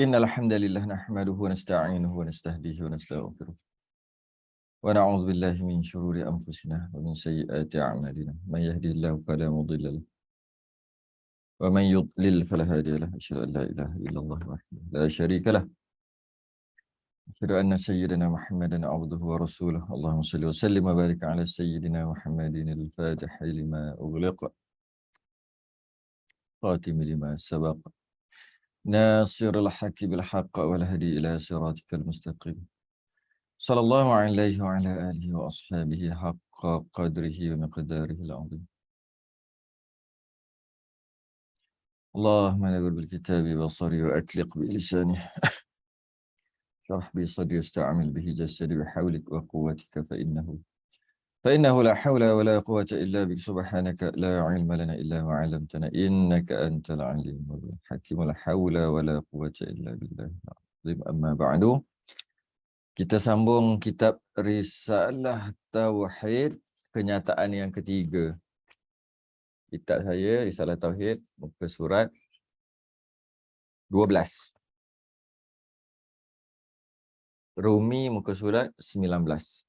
Innal hamdalillah nahmaduhu wa nasta'inuhu wa nastahdihi wa nastaghfiruh. Wa na'udzu billahi min shururi anfusina wa min sayyiati a'malina. May yahdihillahu fala mudilla lahu wa man yudlil fala hadiya lahu. Asyhadu an la ilaha illallah wahdahu la syarika lahu. Asyhadu anna sayyidina Muhammadan 'abduhu wa rasuluhu. Allahumma shalli wa sallim wa barik 'ala sayyidina Muhammadin al-fatihi lima ughliqa khatimi lima sabaqa. Nasirul haqqi bil haqq wal hadi ila siratikal mustaqim. Sallallahu alaihi wa ala alihi wa ashabihi haqqa qadrihi wa miqdarihi al-azim. Allahumma nawwir bil kitabi basari wa atliq bi lisani. Sharh bi sadri ista'mil bihi jasadi bi hawlik wa quwwatika fa innahu la hawla wa la quwwata illa bik subhanaka la ilma lana illa ma 'allamtana innaka antal alimul hakim. La hawla wa la quwwata illa billahi al-azim. Amma ba'du. Kita sambung kitab Risalah Tauhid, kenyataan yang ketiga. Kitab saya, Risalah Tauhid, muka surat 12. Rumi, muka surat 19.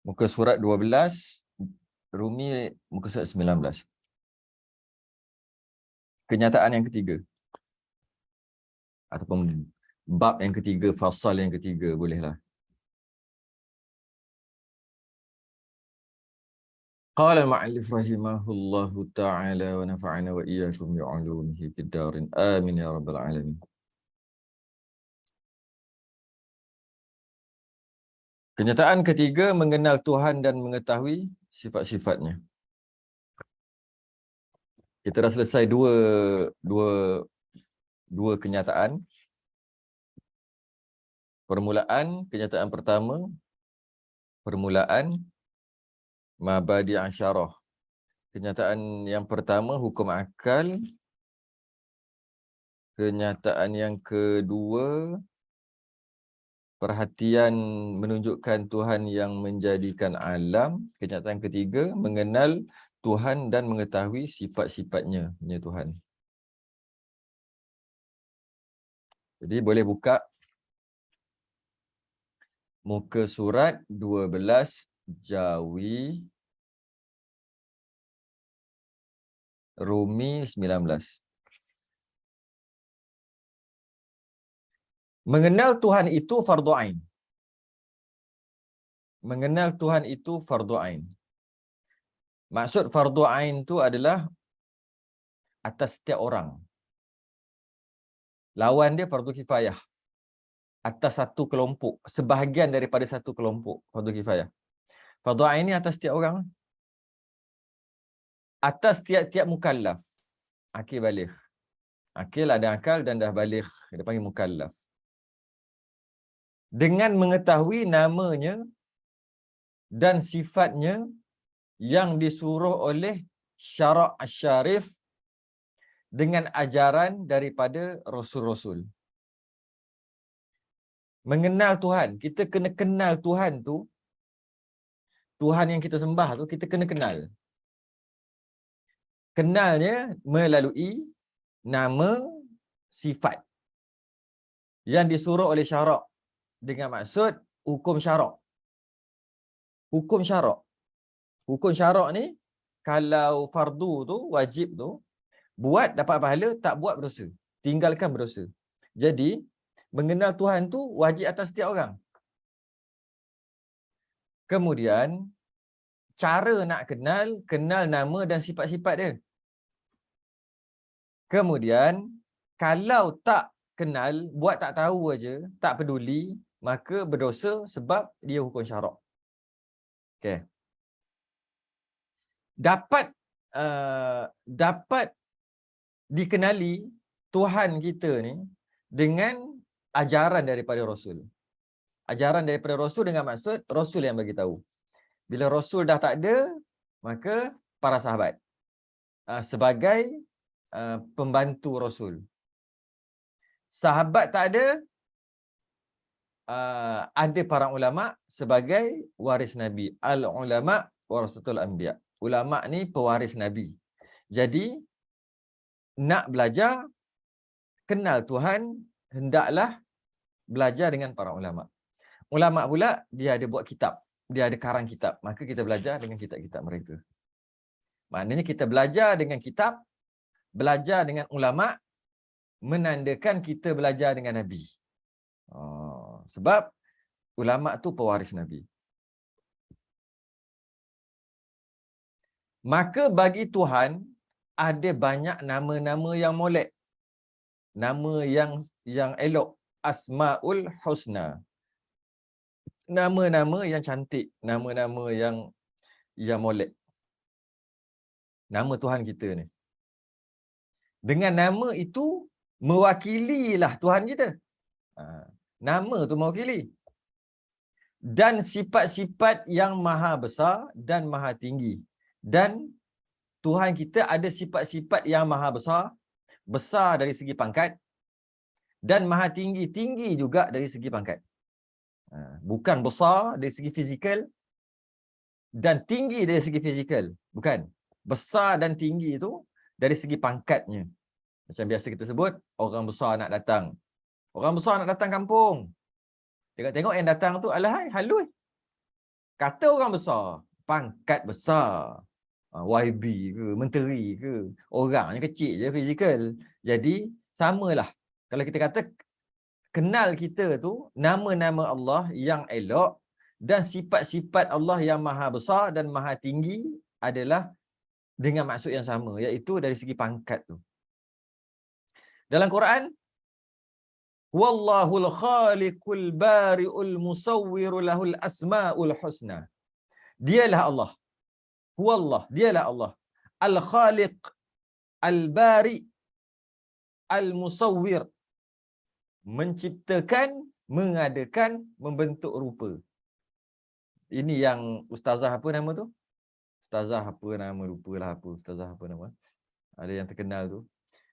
Muka surat 12, Rumi, muka surat 19. Kenyataan yang ketiga. Ataupun bab yang ketiga, fasal yang ketiga, bolehlah. Qala al-mu'allif rahimahullahu ta'ala wa nafa'ana wa iyyakum bi'ulumihi fid darin. Amin ya rabbal alamin. Kenyataan ketiga, mengenal Tuhan dan mengetahui sifat-sifatnya. Kita dah selesai dua kenyataan. Kenyataan pertama, permulaan mabadi' asyarah. Kenyataan yang pertama, hukum akal. Kenyataan yang kedua, perhatian menunjukkan Tuhan yang menjadikan alam. Kenyataan ketiga, mengenal Tuhan dan mengetahui sifat-sifatnya, punya Tuhan. Jadi boleh buka muka surat 12 Jawi Rumi 19. Mengenal Tuhan itu fardu ain. Mengenal Tuhan itu fardu ain. Maksud fardu ain itu adalah atas setiap orang. Lawan dia fardu kifayah. Atas satu kelompok, sebahagian daripada satu kelompok fardu kifayah. Fardu ain ni atas setiap orang. Atas tiap-tiap mukallaf. Akil baligh. Akil ada akal dan dah baligh, dia panggil mukallaf. Dengan mengetahui namanya dan sifatnya yang disuruh oleh syarak syarif dengan ajaran daripada Rasul-Rasul. Mengenal Tuhan, kita kena kenal Tuhan tu, Tuhan yang kita sembah tu, kita kena kenal. Kenalnya melalui nama, sifat yang disuruh oleh syarak, dengan maksud hukum syarak. Hukum syarak. Hukum syarak ni, kalau fardu tu, wajib tu, buat dapat pahala, tak buat berdosa. Tinggalkan berdosa. Jadi, mengenal Tuhan tu wajib atas setiap orang. Kemudian, cara nak kenal nama dan sifat-sifat dia. Kemudian, kalau tak kenal, buat tak tahu aja, tak peduli, maka berdosa sebab dia hukum syarak. Okay. Dapat dikenali Tuhan kita ni dengan ajaran daripada Rasul. Ajaran daripada Rasul dengan maksud Rasul yang bagi tahu. Bila Rasul dah tak ada, maka para sahabat sebagai pembantu Rasul. sahabat tak ada, ada para ulama sebagai waris Nabi. Al-ulama warasatul anbiya. Ulama ni pewaris Nabi. Jadi nak belajar, kenal Tuhan, hendaklah belajar dengan para ulama. Ulama pula dia ada buat kitab, dia ada karang kitab. Maka kita belajar dengan kitab-kitab mereka. Maknanya kita belajar dengan kitab, belajar dengan ulama, menandakan kita belajar dengan Nabi. Sebab ulama tu pewaris Nabi. Maka bagi Tuhan ada banyak nama-nama yang molek. Nama yang elok, Asmaul Husna. Nama-nama yang cantik, nama-nama yang molek. Nama Tuhan kita ni. Dengan nama itu mewakililah Tuhan kita. Nama tu mewakili. Dan sifat-sifat yang maha besar dan maha tinggi. Dan Tuhan kita ada sifat-sifat yang maha besar, besar dari segi pangkat, dan maha tinggi, tinggi juga dari segi pangkat. Bukan besar dari segi fizikal dan tinggi dari segi fizikal. Bukan. Besar dan tinggi itu dari segi pangkatnya. Macam biasa kita sebut, orang besar nak datang. Orang besar nak datang kampung. Tengok-tengok yang datang tu, alahai, halus. Kata orang besar, pangkat besar. YB ke, menteri ke. Orangnya kecil je fizikal. Jadi, samalah. Kalau kita kata, kenal kita tu, nama-nama Allah yang elok dan sifat-sifat Allah yang maha besar dan maha tinggi adalah dengan maksud yang sama, iaitu dari segi pangkat tu. Dalam Quran, Wallahul khaliqul bari'ul musawwiru lahul asma'ul husna. Dialah Allah. Huwallah, dialah Allah. Al-khaliq, al-bari, al-musawwir. Menciptakan, mengadakan, membentuk rupa. Ini yang ustazah apa nama tu? Ustazah apa nama, lupalah apa ustazah apa nama. Ada yang terkenal tu.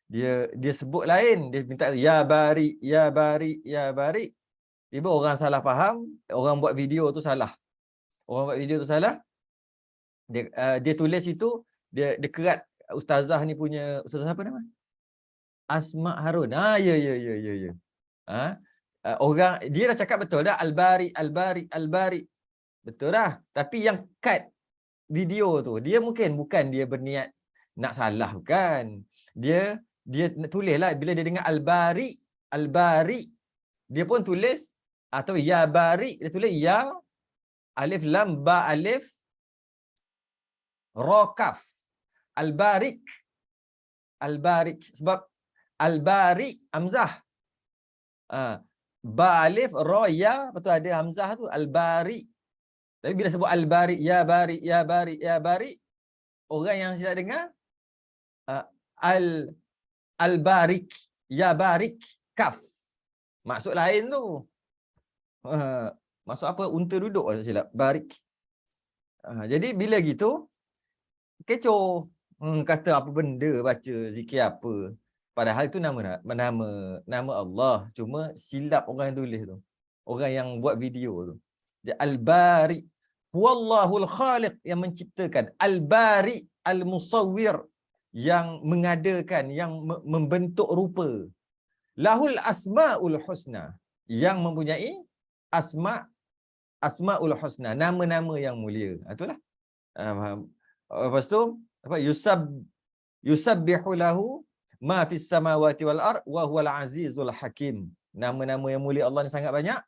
Dia sebut lain, dia minta ya bari, ya bari, ya bari. Tiba orang salah faham, orang buat video tu salah. Orang buat video tu salah. Dia tulis itu, dia kerat ustazah ni punya, ustazah apa nama? Asma Harun. Ya. Orang dia dah cakap betul dah, al-bari, al-bari, al-bari. Betul dah. Tapi yang cut video tu, dia bukan dia berniat nak salah, bukan. Dia tulislah bila dia dengar al-bari, al-bari, dia pun tulis atau ya bari, dia tulis ya alif lam ba alif ra kaf. Al-barik. Al-barik sebab al-bari hamzah. Ba alif ra ya, betul ada hamzah tu al-bari. Tapi bila sebut al-bari, ya bari, ya bari, ya bari, orang yang tidak dengar al-barik, ya barik, kaf. Maksud lain tu. Maksud apa? Unta duduk tak silap. Barik. Jadi bila gitu, kecoh. Kata apa benda, baca zikir apa. Padahal itu nama Allah. Cuma silap orang yang tulis tu. Orang yang buat video tu. Jadi al-bari. Wallahul khaliq, yang menciptakan. Al-bari, al-musawwir, yang mengadakan, yang membentuk rupa. Lahul asma'ul husna, yang mempunyai asma'ul husna, nama-nama yang mulia. Itulah. Lepas tu apa, yusabbihu lahu ma fis samawati wal ard wa huwal azizul hakim. Nama-nama yang mulia Allah ni sangat banyak.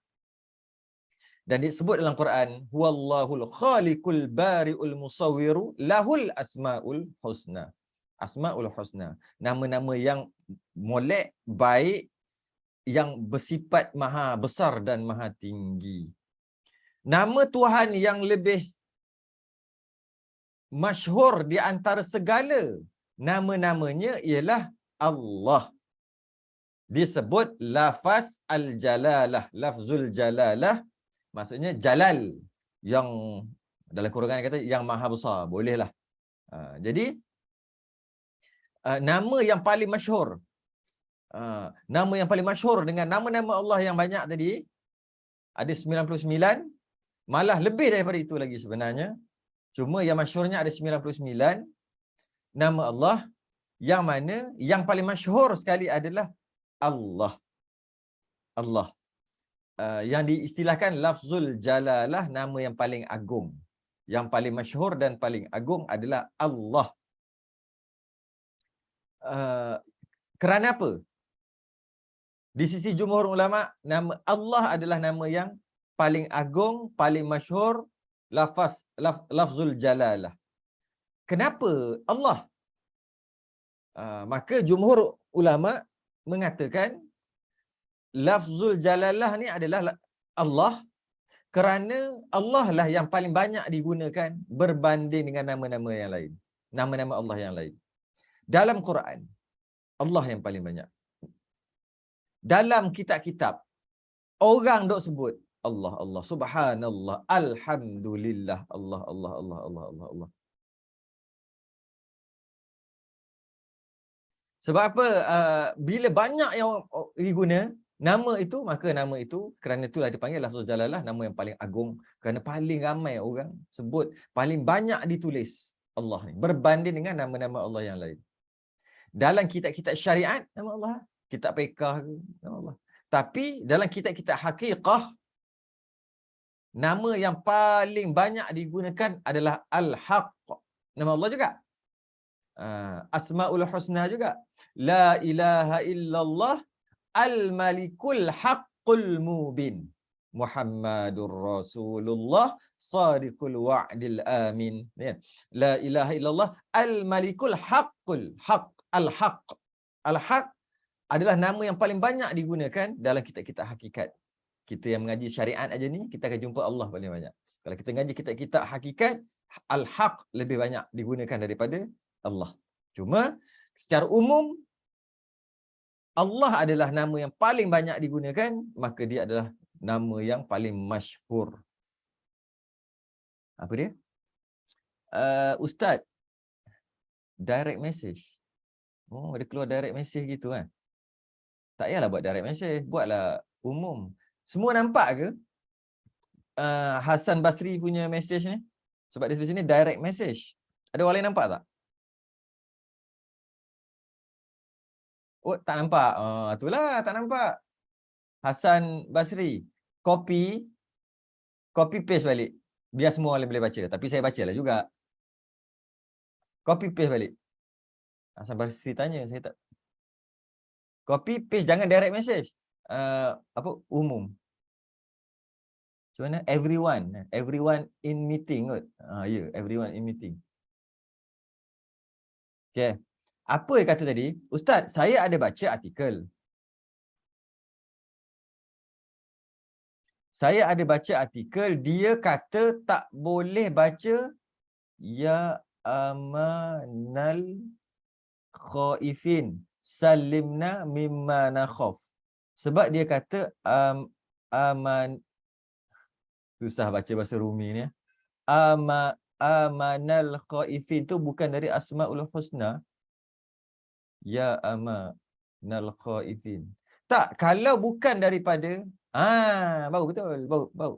Dan disebut dalam Quran, huwallahul khaliqul bari'ul musawwiru lahul asma'ul husna. Asma'ul husna, nama-nama yang molek, baik, yang bersifat maha besar dan maha tinggi. Nama Tuhan yang lebih masyhur di antara segala nama-namanya ialah Allah. Disebut lafaz al-jalalah, lafzul jalalah, maksudnya jalal, yang dalam Quran kata yang maha besar, bolehlah. Jadi nama yang paling masyhur Nama yang paling masyhur dengan nama-nama Allah yang banyak tadi, ada 99, malah lebih daripada itu lagi sebenarnya. Cuma yang masyhurnya ada 99 nama Allah, yang mana yang paling masyhur sekali adalah Allah. Allah. Yang diistilahkan lafzul jalalah, nama yang paling agung. Yang paling masyhur dan paling agung adalah Allah. Kerana apa? Di sisi jumhur ulama, nama Allah adalah nama yang paling agung, paling masyhur, lafzul jalalah. Kenapa Allah? Maka jumhur ulama mengatakan lafzul jalalah ni adalah Allah kerana Allah lah yang paling banyak digunakan berbanding dengan nama-nama yang lain. Nama-nama Allah yang lain. Dalam Quran, Allah yang paling banyak. Dalam kitab-kitab, orang dok sebut Allah, Allah, subhanallah, alhamdulillah, Allah, Allah, Allah, Allah, Allah, Allah. Sebab apa? Bila banyak yang diguna nama itu, maka nama itu, kerana itulah dipanggil lafzul jalalah, nama yang paling agung, kerana paling ramai orang sebut, paling banyak ditulis Allah ni, berbanding dengan nama-nama Allah yang lain. Dalam kitab-kitab syariat, nama Allah. Kitab fiqh, nama Allah. Tapi dalam kitab-kitab hakikah, nama yang paling banyak digunakan adalah Al-Haq. Nama Allah juga. Asma'ul Husna juga. La ilaha illallah Al-Malikul Haqqul Mubin. Muhammadur Rasulullah Sadiqul Wa'dil Amin. La ilaha illallah Al-Malikul Haqqul Haq. Al-Haq. Al-Haq adalah nama yang paling banyak digunakan dalam kitab-kitab hakikat. Kita yang mengaji syariat aja ni, kita akan jumpa Allah paling banyak. Kalau kita mengaji kitab-kitab hakikat, Al-Haq lebih banyak digunakan daripada Allah. Cuma secara umum, Allah adalah nama yang paling banyak digunakan, maka dia adalah nama yang paling masyhur. Apa dia? Ustaz, direct message. Oh, dia keluar direct message gitu kan? Tak payahlah buat direct message, buatlah umum. Semua nampak ke Hasan Basri punya message ni? Sebab dia tulis sini direct message. Ada orang lain nampak tak? Oh, tak nampak. Itulah tak nampak. Hasan Basri copy paste balik. Biar semua orang boleh baca. Tapi saya bacalah juga. Copy paste balik. Hasan Basri tanya, saya tak. Copy paste, jangan direct message. Umum. Macam mana? Everyone in meeting kot. Ya, everyone in meeting. Okay. Apa yang kata tadi? Ustaz, saya ada baca artikel. Saya ada baca artikel, dia kata tak boleh baca ya amanal khaifin salimna mimma nakhaf. Sebab dia kata aman, susah baca bahasa Rumi ni. Amanal khaifin tu bukan dari Asmaul Husna. Ya amanal khaifin. Tak, kalau bukan daripada baru betul, baru.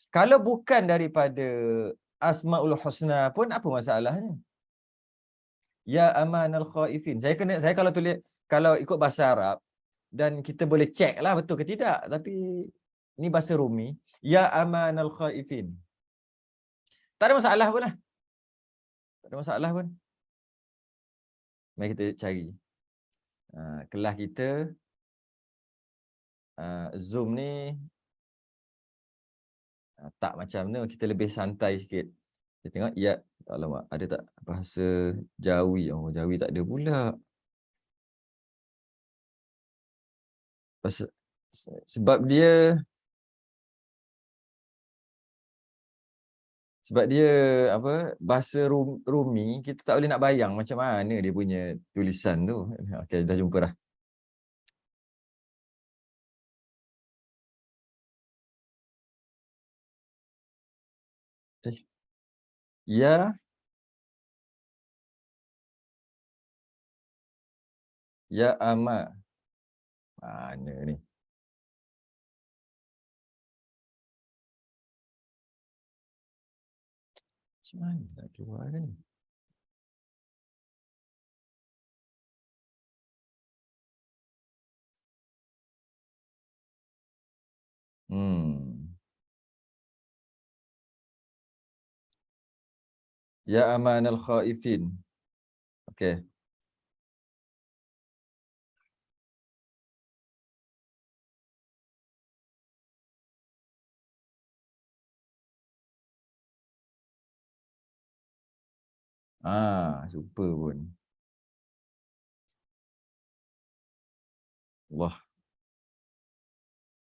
Kalau bukan daripada Asmaul Husna pun apa masalahnya? Ya amanal khaifin. Saya kalau tulis, kalau ikut bahasa Arab dan kita boleh check lah betul ke tidak, tapi ni bahasa Rumi, ya amanal khaifin. Tak ada masalah pun lah. Tak ada masalah pun. Mari kita cari. Kelas kita Zoom ni tak macam ni, kita lebih santai sikit. Kita tengok, ya, alamak, ada tak bahasa Jawi? Oh, Jawi tak ada pula. Sebab dia apa, bahasa Rumi, kita tak boleh nak bayang macam mana dia punya tulisan tu. Okey, dah jumpa dah. Ya ama. Mana ni? Macam mana nak keluar kan ni? Ya amanal khaifin. Okey. Super pun. Wah.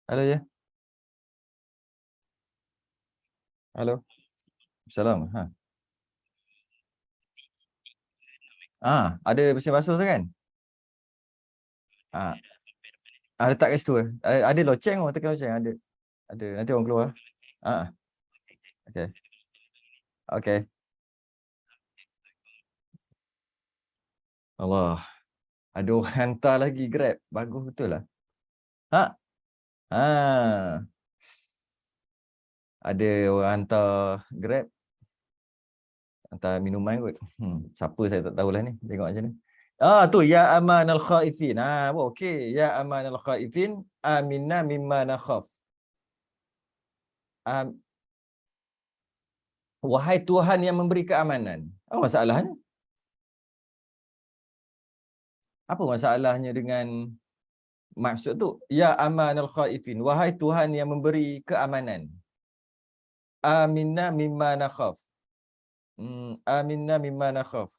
Halo ya. Halo. Salam. Ada mesin basuh tu kan? Ah, letak kat situ. Ada loceng, orang tekan loceng ada. Ada. Nanti orang keluar. Ah, okey. Okey. Allah. Ada orang hantar lagi Grab. Bagus betul lah. Ha? Ah. Ada orang hantar Grab. Hantar minuman kot. Siapa saya tak tahulah ni. Tengok macam ni. Tu ya amanal khaifin. Okey. Ya amanal khaifin aminna mimma nakhaf. Wahai Tuhan yang memberi keamanan. Apa masalahnya? Apa masalahnya dengan maksud tu? Ya amanal khaifin. Wahai Tuhan yang memberi keamanan. Aminna mimma nakhaf. Aminna mimma nakhaf.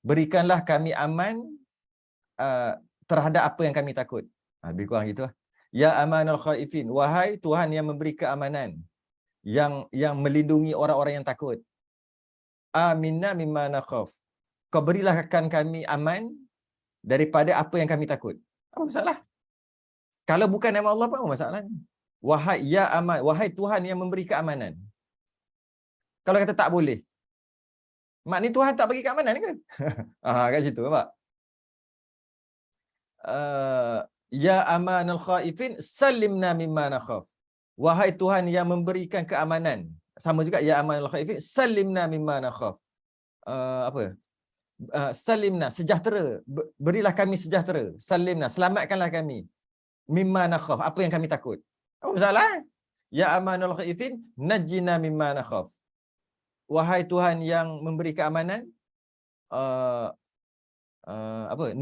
Berikanlah kami aman terhadap apa yang kami takut. Lebih kurang gitu lah. Ya amanal khaifin. Wahai Tuhan yang memberi keamanan. Yang melindungi orang-orang yang takut. Aminna mimma nakhaf. Kau berilah kami aman daripada apa yang kami takut. Apa masalah? Kalau bukan nama Allah, apa masalahnya? Wahai ya aman, wahai Tuhan yang memberi keamanan. Kalau kata tak boleh, maknanya Tuhan tak bagi keamanan ke? Kat situ nampak. Ya amanal khaifin salimna mimma nakhaf. Wahai Tuhan yang memberikan keamanan. Sama juga ya amanal khaifin salimna mimma nakhaf. Salimna, sejahtera. Berilah kami sejahtera. Salimna, selamatkanlah kami. Mimma nakhaf, apa yang kami takut. Apa masalah? Ya amanul khaifin najjina mimma nakhaf. Wahai Tuhan yang memberi keamanan,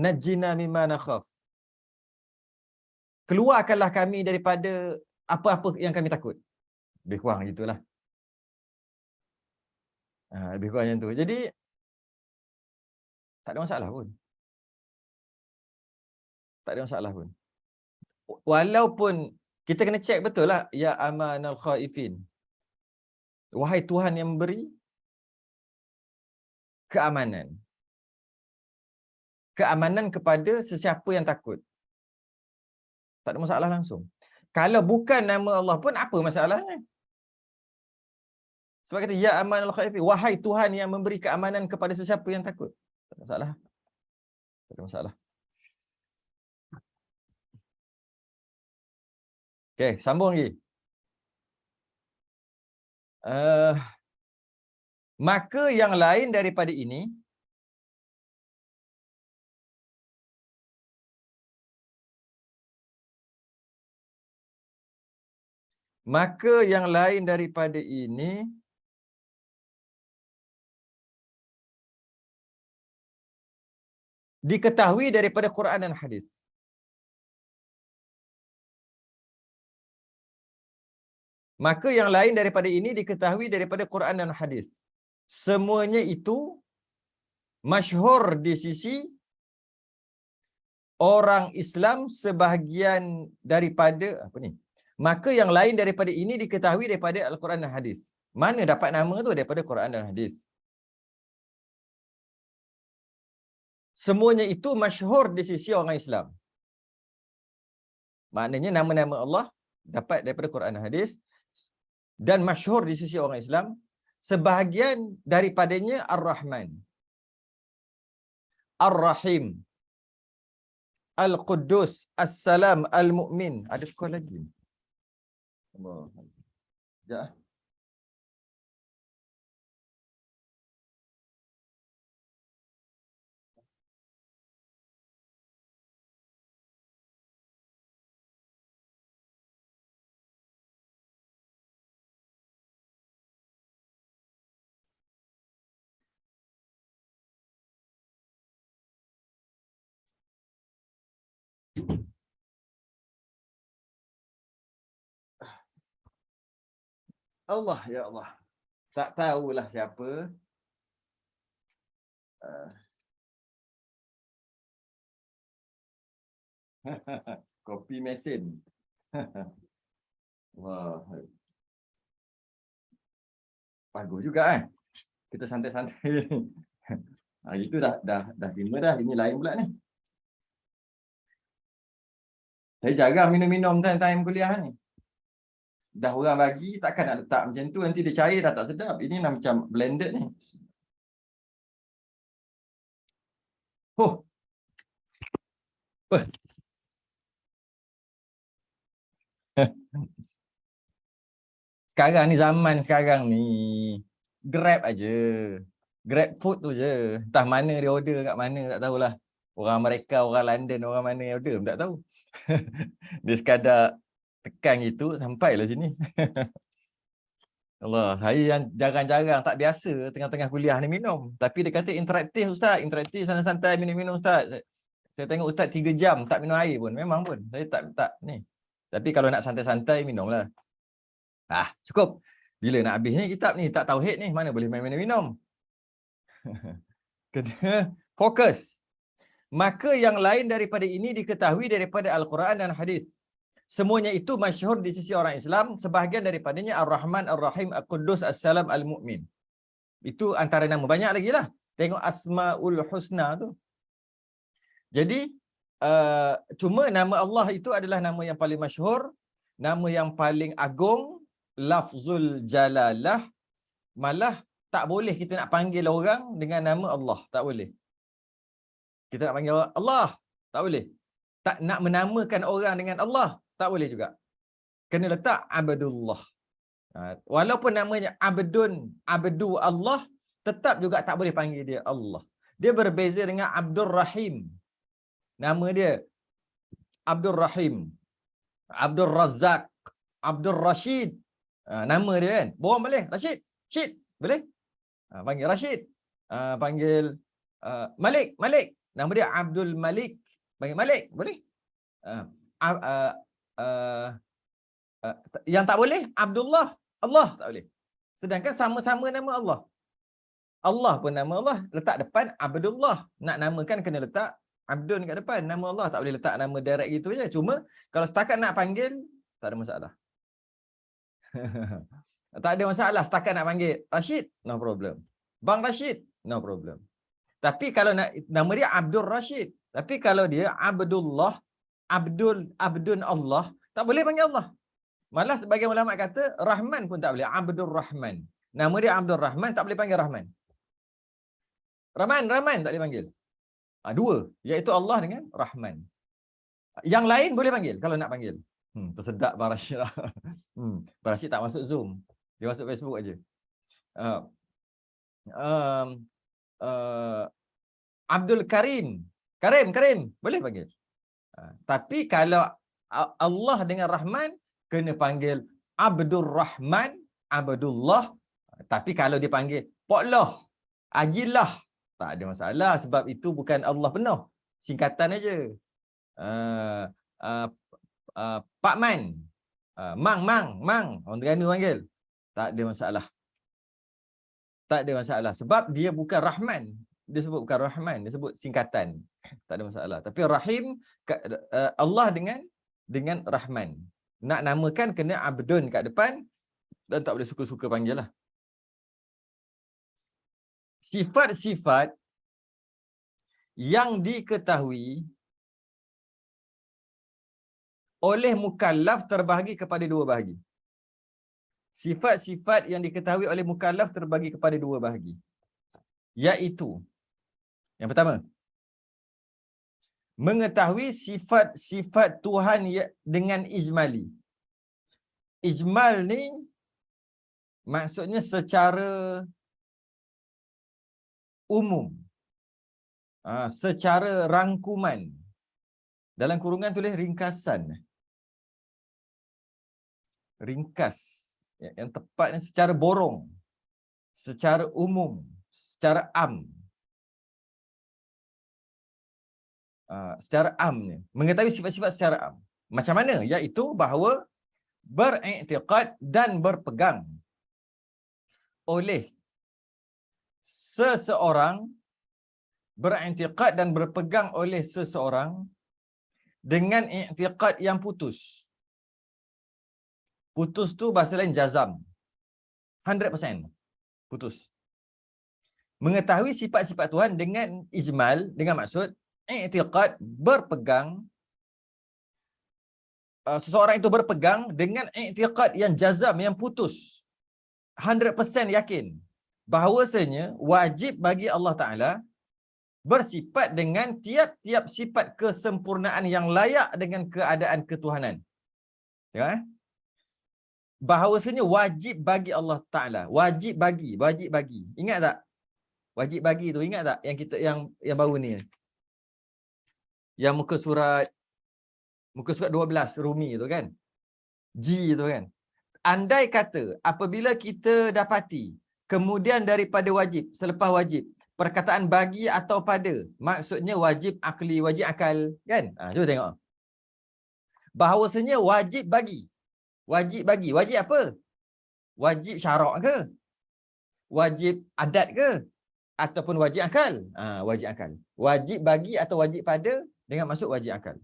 najjina mimma nakhaf. Keluarkanlah kami daripada apa-apa yang kami takut. Lebih kurang gitulah. Lebih kurang macam tu. Jadi tak ada masalah pun. Tak ada masalah pun. Walaupun kita kena cek betul lah. Ya amanal khaifin. Wahai Tuhan yang memberi keamanan. Keamanan kepada sesiapa yang takut. Tak ada masalah langsung. Kalau bukan nama Allah pun apa masalahnya? Sebab kata ya amanal khaifin. Wahai Tuhan yang memberi keamanan kepada sesiapa yang takut. Tak ada masalah. Tak ada masalah. Okey, sambung lagi. Maka yang lain daripada ini diketahui daripada Quran dan hadis. Maka yang lain daripada ini diketahui daripada Quran dan hadis. Semuanya itu masyhur di sisi orang Islam sebahagian daripada Maka yang lain daripada ini diketahui daripada Al-Quran dan hadis. Mana dapat nama tu? Daripada Quran dan hadis. Semuanya itu masyhur di sisi orang Islam. Maknanya nama-nama Allah dapat daripada Quran dan hadis dan masyhur di sisi orang Islam. Sebahagian daripadanya Ar-Rahman, Ar-Rahim, Al-Quddus, As-Salam, Al-Mu'min. Ada skor lagi. Allah. Sekejap. Allah, ya Allah. Tak tahulah siapa. Kopi mesin. Wah, bagus juga kan? Kita santai-santai. Hari tu dah 5 dah. Ini lain pula ni. Saya jarang minum-minum time kuliah ni. Dah orang bagi, takkan nak letak macam tu. Nanti dia cair dah tak sedap. Ini dah macam blended ni. Oh. Sekarang ni, zaman sekarang ni, Grab aja. Grab food tu je. Entah mana dia order kat mana, tak tahulah. Orang Amerika, orang London, orang mana yang order, tak tahu. Dia sekadar tekan itu, sampailah sini. Allah, saya yang jarang-jarang, tak biasa tengah-tengah kuliah ni minum. Tapi dia kata interaktif Ustaz, interaktif santai-santai minum-minum Ustaz. Saya tengok Ustaz 3 jam tak minum air pun. Memang pun, saya tak ni. Tapi kalau nak santai-santai, minumlah. Cukup. Bila nak habis ni kitab ni, tak tauhid ni, mana boleh main minum. Kena fokus. Maka yang lain daripada ini diketahui daripada Al-Quran dan Hadis. Semuanya itu masyhur di sisi orang Islam. Sebahagian daripadanya Ar-Rahman, Ar-Rahim, Al-Quddus, As-Salam, Al-Mu'min. Itu antara nama. Banyak lagi lah. Tengok Asma'ul Husna tu. Jadi, cuma nama Allah itu adalah nama yang paling masyhur, nama yang paling agung, lafzul jalalah. Malah tak boleh kita nak panggil orang dengan nama Allah. Tak boleh. Kita nak panggil Allah. Tak boleh. Tak nak menamakan orang dengan Allah. Tak boleh juga. Kena letak Abdullah. Walaupun namanya Abdu Allah, tetap juga tak boleh panggil dia Allah. Dia berbeza dengan Abdul Rahim. Nama dia Abdul Rahim, Abdul Razak, Abdul Rashid. Nama dia kan. Bohong boleh. Rashid. Syed. Boleh. Panggil Rashid. Panggil Malik. Malik. Nama dia Abdul Malik. Panggil Malik. Boleh. Yang tak boleh Abdullah. Allah tak boleh. Sedangkan sama-sama nama Allah. Allah pun nama Allah. Letak depan Abdullah. Nak namakan kena letak Abdun kat depan. Nama Allah tak boleh letak nama direct gitu je. Cuma kalau setakat nak panggil, tak ada masalah. Tak ada masalah setakat nak panggil Rashid, no problem. Bang Rashid, no problem. Tapi kalau nak, nama dia Abdul Rashid. Tapi kalau dia Abdullah, Abdun Allah, tak boleh panggil Allah. Malah sebagian ulama kata Rahman pun tak boleh. Abdul Rahman. Nama dia Abdul Rahman, tak boleh panggil Rahman. Rahman tak boleh panggil. Dua, iaitu Allah dengan Rahman. Yang lain boleh panggil kalau nak panggil. Tersedak Bang Rashid lah. Bang Rashid tak masuk Zoom. Dia masuk Facebook aja. Abdul Karim. Karim. Boleh panggil. Tapi kalau Allah dengan Rahman, kena panggil Abdul Rahman, Abdullah. Tapi kalau dipanggil Poklah, Ajilah, tak ada masalah sebab itu bukan Allah penuh. Singkatan aja. Pak Man. Mang. Orang Terengganu panggil. Tak ada masalah. Tak ada masalah. Sebab dia bukan Rahman. Dia sebut bukan Rahman. Dia sebut singkatan. Tak ada masalah. Tapi Rahim, Allah dengan Rahman. Nak namakan kena Abdun kat depan. Dan tak boleh suka-suka panggil lah. Sifat-sifat yang diketahui oleh mukallaf terbahagi kepada dua bahagi. Sifat-sifat yang diketahui oleh mukallaf terbahagi kepada dua bahagi. Iaitu, yang pertama, Mengetahui sifat-sifat Tuhan dengan ijmali. Ijmal ni maksudnya secara umum. Secara rangkuman. Dalam kurungan tulis ringkasan. Ringkas. Yang tepatnya secara borong. Secara umum. Secara am. Secara amnya. Mengetahui sifat-sifat secara am. Macam mana? Iaitu bahawa beriktikad dan berpegang oleh seseorang, beriktikad dan berpegang oleh seseorang dengan iktikad yang putus. Putus tu bahasa lain jazam. 100% putus. Mengetahui sifat-sifat Tuhan dengan ijmal, dengan maksud iktikad, berpegang, seseorang itu berpegang dengan iktikad yang jazam, yang putus. 100% yakin bahawasanya wajib bagi Allah Ta'ala bersifat dengan tiap-tiap sifat kesempurnaan yang layak dengan keadaan ketuhanan. Ya? Bahawasanya wajib bagi Allah Ta'ala. Wajib bagi. Ingat tak? Wajib bagi tu, ingat tak? Yang kita yang baru ni. Yang muka surat 12 Rumi tu kan? G tu kan? Andai kata apabila kita dapati kemudian daripada wajib, selepas wajib, perkataan bagi atau pada, maksudnya wajib akli, wajib akal, kan? Cuba tengok. Bahawasanya wajib bagi. Wajib apa? Wajib syarak ke? Wajib adat ke? Ataupun wajib akal? Wajib akal. Wajib bagi atau wajib pada dengan maksud wajib akal.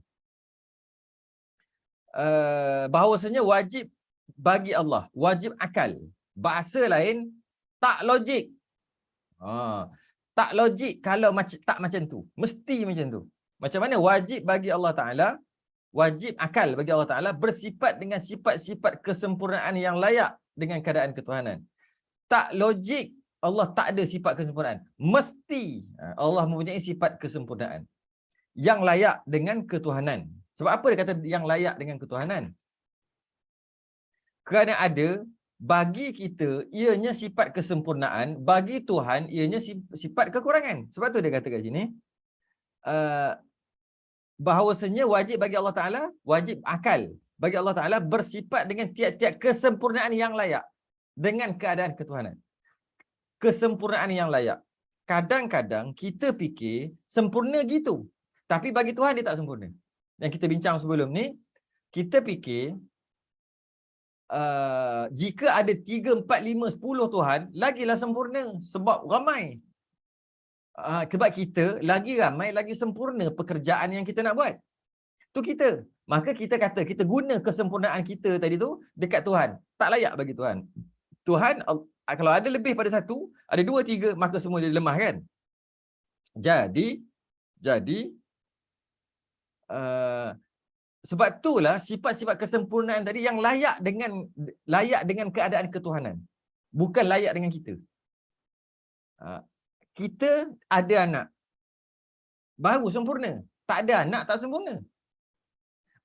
Bahawasanya wajib bagi Allah, wajib akal. Bahasa lain, tak logik. Tak logik kalau tak macam tu. Mesti macam tu. Macam mana wajib bagi Allah Ta'ala, wajib akal bagi Allah Ta'ala bersifat dengan sifat-sifat kesempurnaan yang layak dengan keadaan ketuhanan. Tak logik Allah tak ada sifat kesempurnaan. Mesti Allah mempunyai sifat kesempurnaan yang layak dengan ketuhanan. Sebab apa dia kata yang layak dengan ketuhanan? Kerana ada bagi kita ianya sifat kesempurnaan, bagi Tuhan ianya sifat kekurangan. Sebab tu dia kata kat sini bahawasanya wajib bagi Allah Ta'ala, wajib akal bagi Allah Ta'ala bersifat dengan tiap-tiap kesempurnaan yang layak dengan keadaan ketuhanan. Kesempurnaan yang layak. Kadang-kadang kita fikir sempurna gitu, tapi bagi Tuhan dia tak sempurna. Yang kita bincang sebelum ni, kita fikir jika ada 3, 4, 5, 10 Tuhan, lagilah sempurna. Sebab ramai. Sebab kita lagi ramai, lagi sempurna pekerjaan yang kita nak buat. Tu kita. Maka kita kata, kita guna kesempurnaan kita tadi tu dekat Tuhan. Tak layak bagi Tuhan. Tuhan, kalau ada lebih pada 1, ada 2, 3, maka semua dia lemah kan? Jadi, sebab itulah sifat-sifat kesempurnaan tadi yang layak dengan keadaan ketuhanan. Bukan layak dengan kita. Kita ada anak, baru sempurna. Tak ada anak, tak sempurna.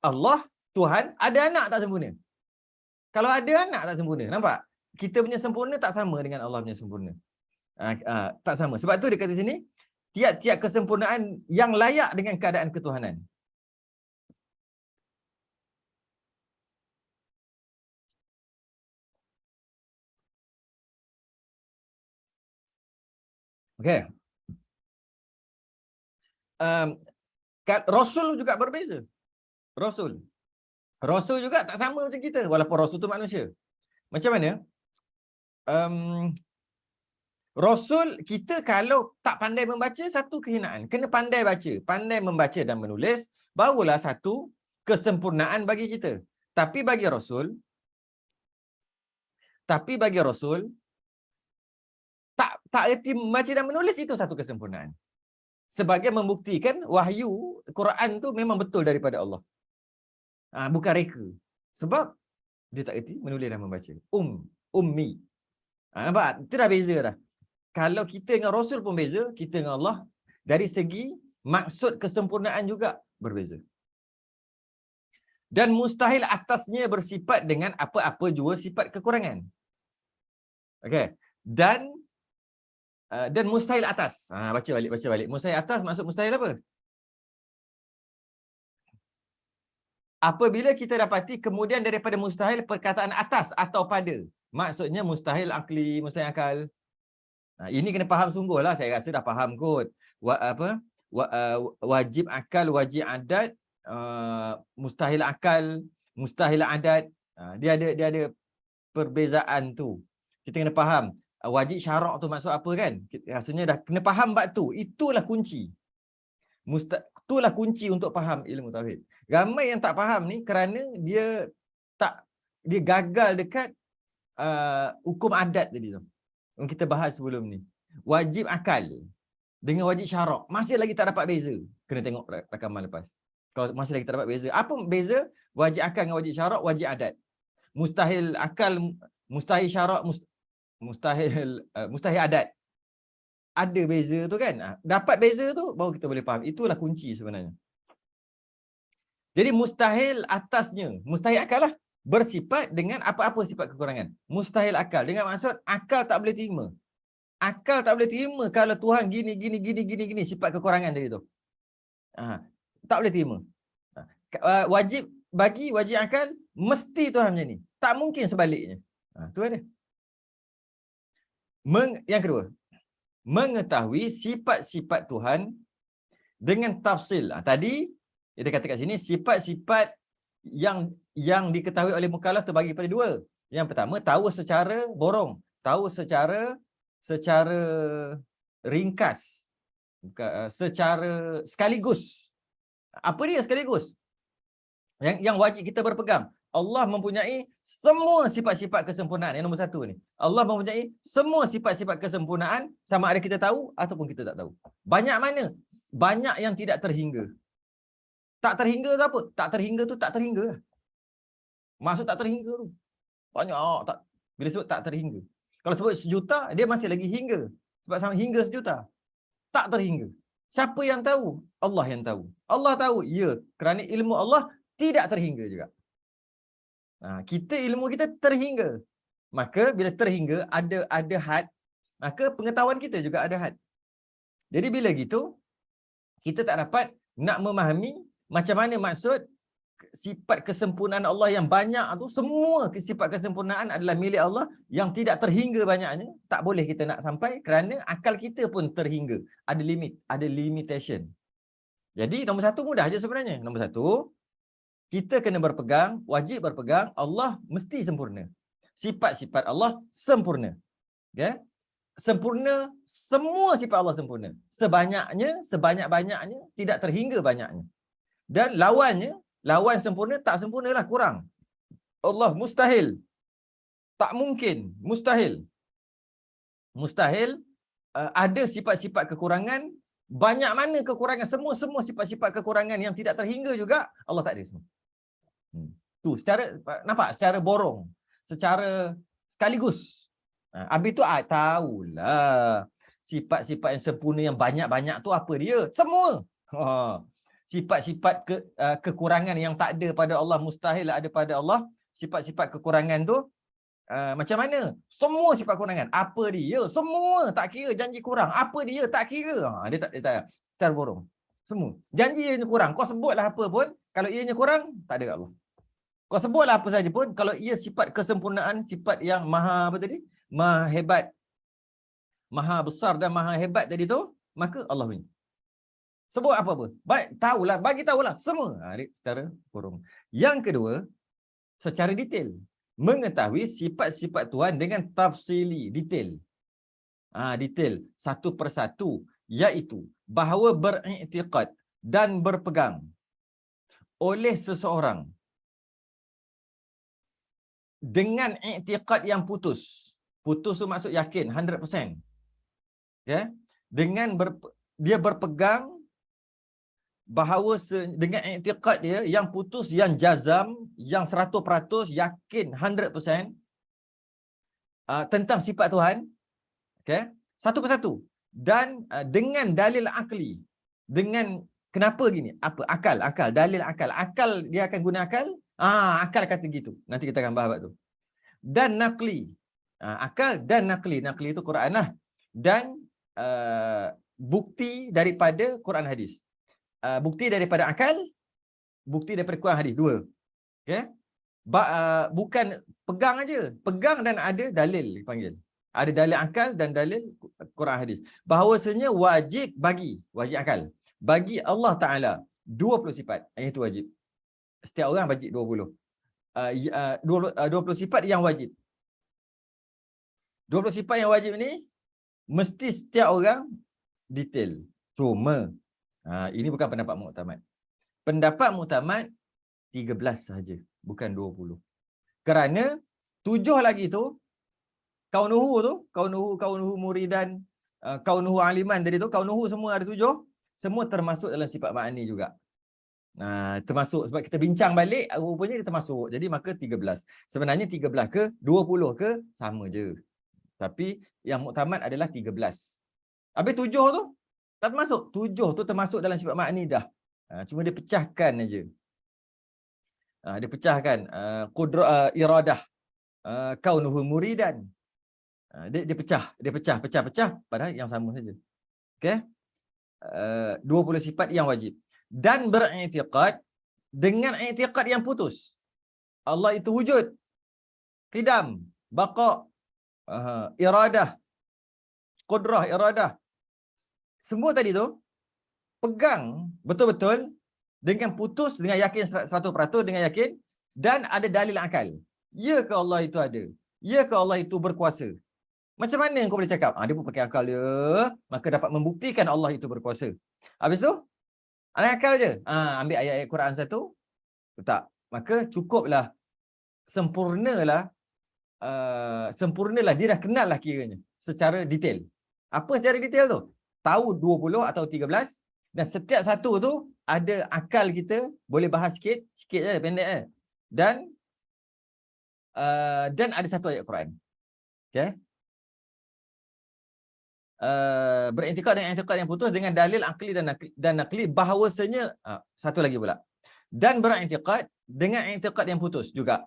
Allah, Tuhan, ada anak, tak sempurna. Kalau ada anak, tak sempurna. Nampak? Kita punya sempurna tak sama dengan Allah punya sempurna. Tak sama. Sebab tu dia kata sini, tiap-tiap kesempurnaan yang layak dengan keadaan ketuhanan. Okey. Rasul juga berbeza. Rasul juga tak sama macam kita, walaupun Rasul tu manusia. Macam mana? Rasul kita kalau tak pandai membaca, satu kehinaan. Kena pandai baca, pandai membaca dan menulis, barulah satu kesempurnaan bagi kita. Tapi bagi Rasul tak erti membaca dan menulis, itu satu kesempurnaan. Sebagai membuktikan wahyu Quran tu memang betul daripada Allah. Bukan reka. Sebab dia tak erti menulis dan membaca. Ummi. Nampak? Itu dah beza dah. Kalau kita dengan Rasul pun beza, kita dengan Allah dari segi Maksud kesempurnaan juga berbeza. Dan mustahil atasnya bersifat dengan apa-apa jua sifat kekurangan. Okey. Dan mustahil atas. Baca balik. Mustahil atas maksud mustahil apa? Apabila kita dapati kemudian daripada mustahil perkataan atas atau pada. Maksudnya mustahil akli, mustahil akal. Ini kena faham sungguhlah. Saya rasa dah faham kot. Wajib akal, wajib adat, mustahil akal, mustahil adat. Dia ada perbezaan tu. Kita kena faham. Wajib syarak tu maksud apa kan? Rasanya dah kena faham bab tu. Itulah kunci. Itulah kunci untuk faham ilmu tauhid. Ramai yang tak faham ni kerana dia gagal dekat hukum adat tadi tu. Yang kita bahas sebelum ni. Wajib akal dengan wajib syarak masih lagi tak dapat beza. Kena tengok rakaman lepas. Kalau masih lagi tak dapat beza. Apa beza wajib akal dengan wajib syarak, wajib adat? Mustahil akal, mustahil syarak, mustahil adat. Ada beza tu kan? Dapat beza tu baru kita boleh faham. Itulah kunci sebenarnya. Jadi mustahil atasnya, mustahil akal lah, bersifat dengan apa-apa sifat kekurangan. Mustahil akal. Dengan maksud akal tak boleh terima. Akal tak boleh terima kalau Tuhan gini sifat kekurangan tadi tu. Tak boleh terima. Wajib akal mesti Tuhan macam ni. Tak mungkin sebaliknya. Tu ada. Yang kedua, mengetahui sifat-sifat Tuhan dengan tafsil. Tadi dia kata kat sini sifat-sifat yang diketahui oleh mukallaf terbagi pada dua. Yang pertama, tahu secara borong, tahu secara ringkas, secara sekaligus. Apa dia sekaligus? Yang wajib kita berpegang. Allah mempunyai semua sifat-sifat kesempurnaan. Yang nombor satu ni. Allah mempunyai semua sifat-sifat kesempurnaan, sama ada kita tahu ataupun kita tak tahu. Banyak mana? Banyak yang tidak terhingga. Tak terhingga tu apa? Tak terhingga tu tak terhingga. Maksud tak terhingga tu. Banyak tak. Bila sebut tak terhingga. Kalau sebut sejuta, dia masih lagi hingga. Sebab sama hingga sejuta. Tak terhingga. Siapa yang tahu? Allah yang tahu. Allah tahu. Ya, kerana ilmu Allah tidak terhingga juga. Kita ilmu kita terhingga. Maka bila terhingga ada had, maka pengetahuan kita juga ada had. Jadi bila gitu, kita tak dapat nak memahami macam mana maksud sifat kesempurnaan Allah yang banyak tu. Semua sifat kesempurnaan adalah milik Allah yang tidak terhingga banyaknya. Tak boleh kita nak sampai kerana akal kita pun terhingga. Ada limit, ada limitation. Jadi nombor satu mudah je sebenarnya. Nombor satu, kita kena berpegang, wajib berpegang, Allah mesti sempurna. Sifat-sifat Allah sempurna. Ya? Sempurna, semua sifat Allah sempurna. Sebanyak-banyaknya, tidak terhingga banyaknya. Dan lawan sempurna, tak sempurnalah, kurang. Allah mustahil. Tak mungkin, mustahil. Mustahil ada sifat-sifat kekurangan. Banyak mana kekurangan, semua sifat-sifat kekurangan yang tidak terhingga juga, Allah tak ada semua. Tu secara, nampak? Secara borong, secara sekaligus. Habis tu tahulah sifat-sifat yang sempurna yang banyak-banyak tu apa dia? Semua. Sifat-sifat kekurangan yang tak ada pada Allah, mustahil ada pada Allah. Sifat-sifat kekurangan tu macam mana? Semua sifat kekurangan. Apa dia? Semua. Tak kira janji kurang. Apa dia? Tak kira. Dia tak secara borong. Semua. Janji ianya kurang. Kau sebutlah apa pun. Kalau ianya kurang, tak ada kat Allah. Kau sebutlah apa saja pun. Kalau ia sifat kesempurnaan, sifat yang maha apa tadi? Maha hebat. Maha besar dan maha hebat tadi tu, maka Allah punya. Sebut apa-apa. Baik, tahulah, bagi tahulah semua. Secara borong. Yang kedua, secara detail. Mengetahui sifat-sifat Tuhan dengan tafsili, detail. Detail satu persatu, iaitu bahawa beriktikad dan berpegang oleh seseorang dengan iktikad yang putus. Putus tu maksud yakin 100%. Ya, dengan dia berpegang bahawa dengan i'tiqad dia yang putus, yang jazam, yang 100% yakin 100% tentang sifat Tuhan, okey, satu persatu, dan dengan dalil akli, Dengan kenapa gini? Apa? Akal, akal, dalil akal. Akal dia akan guna akal? Akal kata gitu. Nanti kita akan bahas tu. Dan naqli. Akal dan naqli. Naqli itu Quran lah. Dan bukti daripada Quran hadis. Bukti daripada akal, bukti daripada Quran hadis. Dua. Okay? Bukan pegang aja. Pegang dan ada dalil dipanggil. Ada dalil akal dan dalil Quran hadis. Bahawasanya wajib bagi, wajib akal. Bagi Allah Ta'ala 20 sifat. Yang itu wajib. Setiap orang wajib 20. 20 sifat yang wajib. 20 sifat yang wajib ni mesti setiap orang detail. Cuma ini bukan pendapat muktamad. Pendapat muktamad 13 sahaja, bukan 20. Kerana 7 lagi tu kaunuhu muridan, kaunuhu aliman tadi tu, kaunuhu semua ada 7, semua termasuk dalam sifat ma'ani juga. Termasuk sebab kita bincang balik rupanya dia termasuk. Jadi maka 13. Sebenarnya 13 ke 20 ke sama je. Tapi yang muktamad adalah 13. Habis 7 tu tak termasuk. 7 tu termasuk dalam sifat ma'ani dah. Cuma dia pecahkan aja. Dia pecahkan iradah, kaunuhu muridan. Dia pecah padahal yang sama saja. Okey? 20 sifat yang wajib. Dan beriktikad dengan iktikad yang putus. Allah itu wujud, qidam, baqa, iradah, qudrah, iradah. Semua tadi tu pegang betul-betul dengan putus, dengan yakin 100%, dengan yakin, dan ada dalil akal. Ya ke Allah itu ada? Ya ke Allah itu berkuasa? Macam mana kau boleh cakap? Dia pun pakai akal dia, maka dapat membuktikan Allah itu berkuasa. Habis tu, ada akal je. Ambil ayat-ayat Quran satu, letak. Maka cukuplah, sempurnalah, dia dah kenal lah kiranya, secara detail. Apa secara detail tu? Tahu 20 atau 13, dan setiap satu tu ada akal kita, boleh bahas sikit je, pendek je. Dan ada satu ayat Quran. Okay? Beriktikad dengan iktikad yang putus dengan dalil akli dan nakli, bahawasanya satu lagi pula. Dan beriktikad dengan iktikad yang putus juga.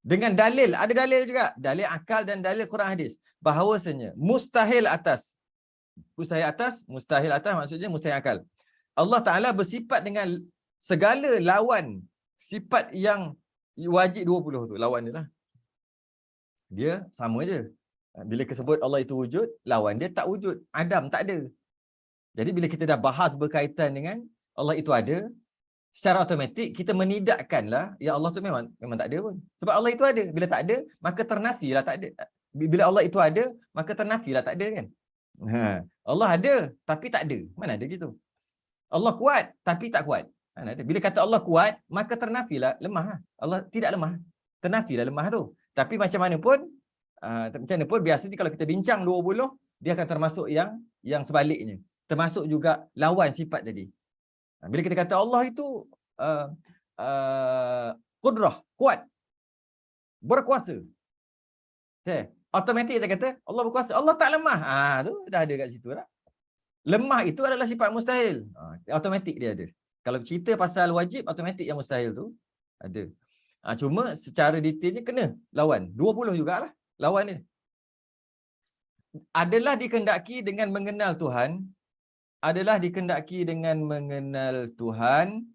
Dengan dalil, ada dalil juga, dalil akal dan dalil Quran hadis, bahawasanya mustahil atas maksudnya mustahil akal. Allah Ta'ala bersifat dengan segala lawan sifat yang wajib 20 tu, lawan dia lah. Dia sama je. Bila kita Allah itu wujud, lawan dia tak wujud. Adam tak ada. Jadi bila kita dah bahas berkaitan dengan Allah itu ada, secara automatik kita menidakkanlah, ya Allah tu memang tak ada pun. Sebab Allah itu ada. Bila tak ada, maka ternafilah tak ada. Bila Allah itu ada, maka ternafilah tak ada kan. Allah ada, tapi tak ada. Mana ada gitu? Allah kuat, tapi tak kuat. Mana ada? Bila kata Allah kuat, maka ternafilah lemah. Allah tidak lemah. Ternafilah lemah tu. Tapi macam mana pun, biasanya kalau kita bincang 20, dia akan termasuk yang sebaliknya. Termasuk juga lawan sifat tadi. Bila kita kata Allah itu qudrah, kuat, berkuasa. Okay. Automatik kita kata Allah berkuasa. Allah tak lemah. Tu dah ada kat situ dah. Lemah itu adalah sifat mustahil. Automatik dia ada. Kalau cerita pasal wajib, automatik yang mustahil tu ada. Cuma secara detailnya kena lawan. 20 jugalah lawan dia. Adalah dikehendaki dengan mengenal Tuhan. Adalah dikehendaki dengan mengenal Tuhan.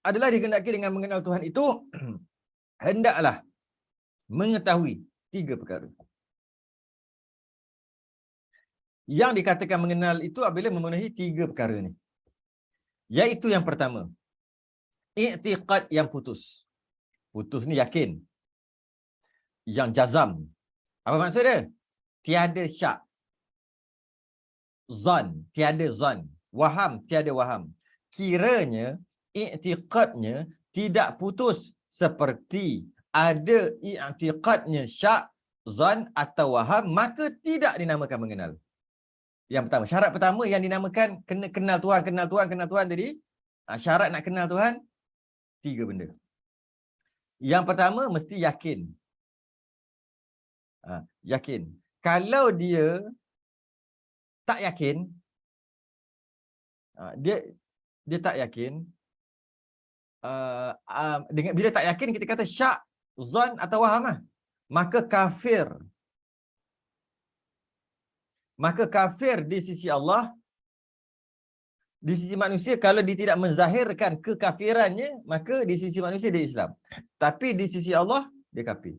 Adalah dikehendaki dengan mengenal Tuhan itu hendaklah mengetahui 3 perkara. Yang dikatakan mengenal itu apabila memenuhi 3 perkara ni. Iaitu yang pertama, i'tiqad yang putus. Putus ni yakin. Yang jazam. Apa maksud dia? Tiada syak. Zan, tiada zan. Waham, tiada waham. Kiranya i'tiqadnya tidak putus seperti ada i'tiqadnya syak, zan atau waham, maka tidak dinamakan mengenal. Yang pertama, syarat pertama yang dinamakan kena kenal Tuhan tadi. Syarat nak kenal Tuhan 3 benda. Yang pertama mesti yakin. Yakin. Kalau dia tak yakin, dia tak yakin, dengan bila tak yakin kita kata syak, zon atau waham lah. Maka kafir di sisi Allah, di sisi manusia kalau dia tidak menzahirkan kekafirannya, maka di sisi manusia dia Islam. Tapi di sisi Allah dia kafir.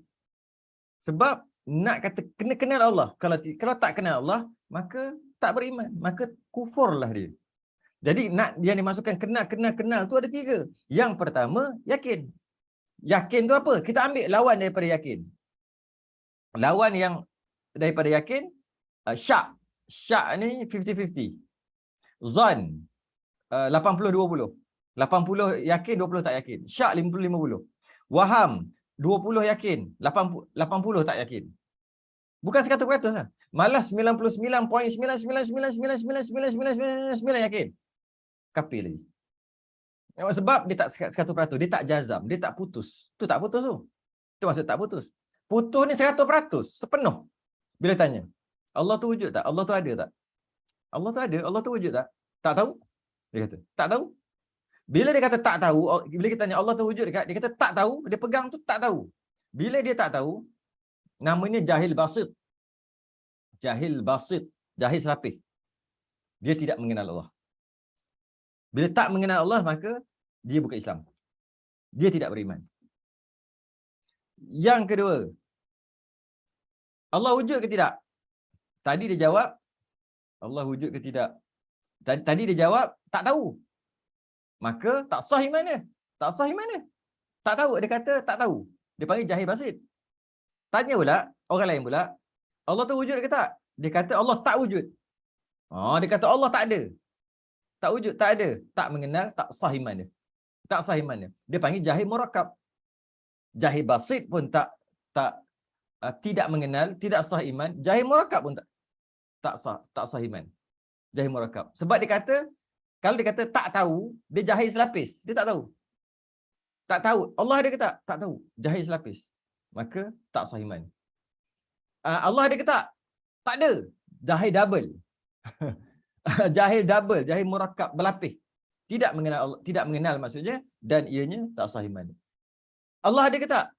Sebab nak kata kena kenal Allah. Kalau tak kenal Allah, maka tak beriman, maka kufurlah dia. Jadi nak dia dimasukkan kenal tu ada 3. Yang pertama, yakin. Yakin tu apa? Kita ambil lawan daripada yakin. Lawan yang daripada yakin, syak. Syak ni 50-50. Zon 80-20. 80 yakin, 20 tak yakin. Syak 50-50. Waham 20 yakin, 80 tak yakin. Bukan 100% lah. Malah 99.999999999 yakin. Kafir lagi. Sebab dia tak 100%, dia tak jazam, dia tak putus. Tu tak putus tu. Tu maksud tak putus. Putus ni 100%, sepenuh. Bila tanya, Allah tu wujud tak? Allah tu ada tak? Allah tu ada, Allah tu wujud tak? Tak tahu. Dia kata, tak tahu. Bila dia kata tak tahu, bila kita tanya Allah tu wujud dekat, dia kata tak tahu, dia pegang tu tak tahu. Bila dia tak tahu, namanya jahil basit. Jahil basit, jahil serapih. Dia tidak mengenal Allah. Bila tak mengenal Allah, maka dia bukan Islam. Dia tidak beriman. Yang kedua, Allah wujud ke tidak? Tadi dia jawab, Allah wujud ke tidak? Tadi dia jawab, tak tahu. Maka tak sah iman dia. Tak sah iman dia. Tak tahu, dia kata tak tahu. Dia panggil jahil basit. Tanya pula, orang lain pula, Allah tu wujud ke tak? Dia kata Allah tak wujud. Dia kata Allah tak ada. Tak wujud, tak ada. Tak mengenal, tak sah iman dia. Tak sah iman dia. Dia panggil jahil murakab. Jahil basit pun tidak mengenal, tidak sah iman. Jahil murakab pun tak sah iman. Jahil murakab. Sebab dia kata, kalau dia kata tak tahu, dia jahil selapis. Dia tak tahu. Tak tahu. Allah ada ke tak? Tak tahu. Jahil selapis. Maka tak sah iman. Allah ada ke tak? Tak ada. Jahil double. Jahil double, jahil murakab, berlapis. Tidak mengenal Allah, tidak mengenal maksudnya, dan ianya tak sah iman. Allah ada ke tak?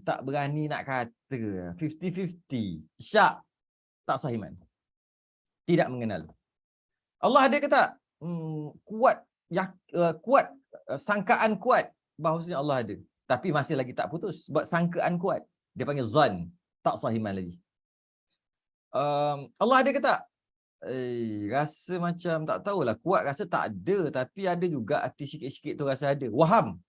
Tak berani nak kata. 50-50. Syak. Tak sah iman. Tidak mengenal. Allah ada ke tak? Kuat. Kuat. Sangkaan kuat bahawasanya Allah ada. Tapi masih lagi tak putus. Sebab sangkaan kuat. Dia panggil zan. Tak sah iman lagi. Allah ada ke tak? Rasa macam tak tahulah. Kuat rasa tak ada. Tapi ada juga hati sikit-sikit tu rasa ada. Waham.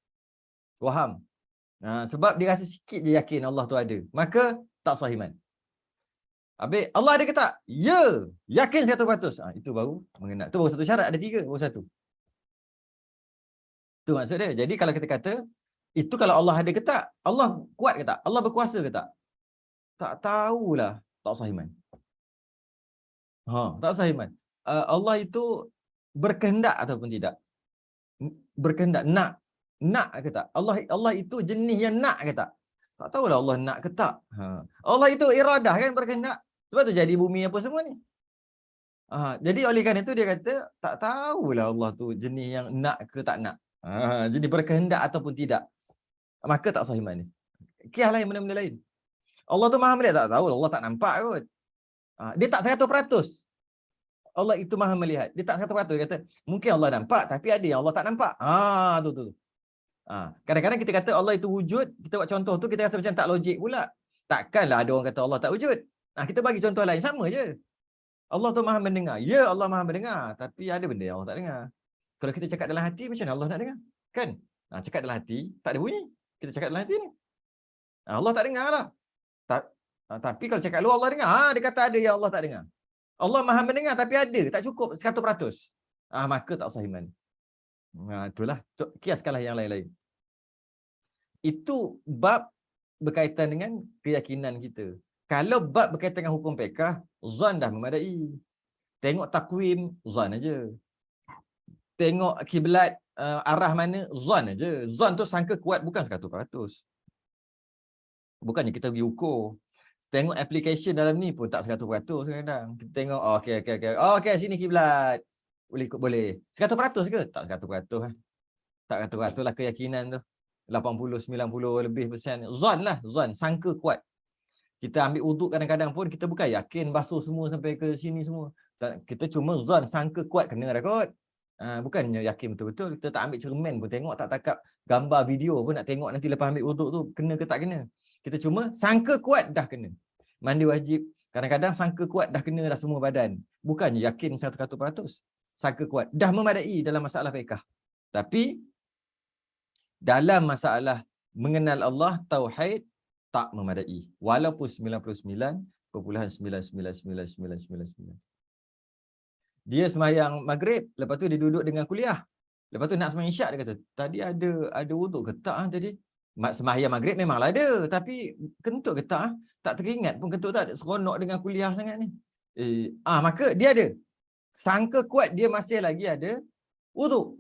Sebab dia rasa sikit je yakin Allah tu ada. Maka tak sah iman. Habis, Allah ada ke tak? Ya. Yakin 100%. Itu baru mengenal. Itu baru satu syarat. Ada 3, baru 1. Itu maksud dia. Jadi kalau kita kata, itu kalau Allah ada ke tak? Allah kuat ke tak? Allah berkuasa ke tak? Tak tahulah. Tak sah iman. Tak sah iman. Allah itu berkehendak ataupun tidak? Berkehendak. Nak ke tak? Allah itu jenis yang nak ke tak? Tak tahulah Allah nak ke tak. Allah itu iradah kan, berkehendak. Sebab tu jadi bumi apa semua ni. Jadi oleh kerana itu dia kata, tak tahulah Allah tu jenis yang nak ke tak nak. Jadi berkehendak ataupun tidak. Maka tak sah iman ni. Kiaslah yang benda-benda lain. Allah tu maha melihat, tak tahu. Allah tak nampak kot. Dia tak 100%. Allah itu maha melihat. Dia tak 100%. Dia kata, mungkin Allah nampak, tapi ada yang Allah tak nampak. Tu. Kadang-kadang kita kata Allah itu wujud, kita buat contoh tu, kita rasa macam tak logik pula. Takkanlah ada orang kata Allah tak wujud. Kita bagi contoh lain, sama je. Allah tu maha mendengar. Ya, Allah maha mendengar. Tapi ada benda yang Allah tak dengar. Kalau kita cakap dalam hati, macam mana Allah nak dengar? Kan? Cakap dalam hati, tak ada bunyi. Kita cakap dalam hati ni. Allah tak dengar lah. Tapi kalau cakap luar Allah dengar. Dia kata ada yang Allah tak dengar. Allah maha mendengar tapi ada. Tak cukup 100%. Maka tak sah iman. Itulah. Kiaskanlah yang lain-lain. Itu bab berkaitan dengan keyakinan kita. Kalau bab berkaitan dengan hukum fiqh, zan dah memadai. Tengok takwim, zan aja. Tengok kiblat, arah mana, zan aja. Zan tu sangka kuat bukan 100%. Bukannya kita pergi ukur. Tengok application dalam ni pun tak 100% kadang. Kita tengok, oh, okey. Oh, okey, sini kiblat. Boleh ikut boleh. 100% ke? Tak 100%. Tak 100% lah keyakinan tu. 80, 90 lebih persen. Zon lah, zon. Sangka kuat. Kita ambil wuduk kadang-kadang pun kita bukan yakin basuh semua sampai ke sini semua. Kita cuma zon, sangka kuat kena dah kot. Bukannya yakin betul-betul. Kita tak ambil cermin pun tengok, tak takap gambar video pun nak tengok nanti lepas ambil wuduk tu kena ke tak kena. Kita cuma sangka kuat dah kena. Mandi wajib. Kadang-kadang sangka kuat dah kena dah semua badan. Bukannya yakin 100%. Sangka kuat. Dah memadai dalam masalah fiqh. Tapi dalam masalah mengenal Allah, tauhid, tak memadai. Walaupun 99.99999. Dia sembahyang maghrib, lepas tu dia duduk dengan kuliah. Lepas tu nak sembahyang isyak, dia kata, tadi ada wuduk ke tak tadi? Sembahyang maghrib memanglah ada, tapi kentut ke tak? Tak teringat pun kentut tak, seronok dengan kuliah sangat ni. Maka dia ada. Sangka kuat dia masih lagi ada wuduk.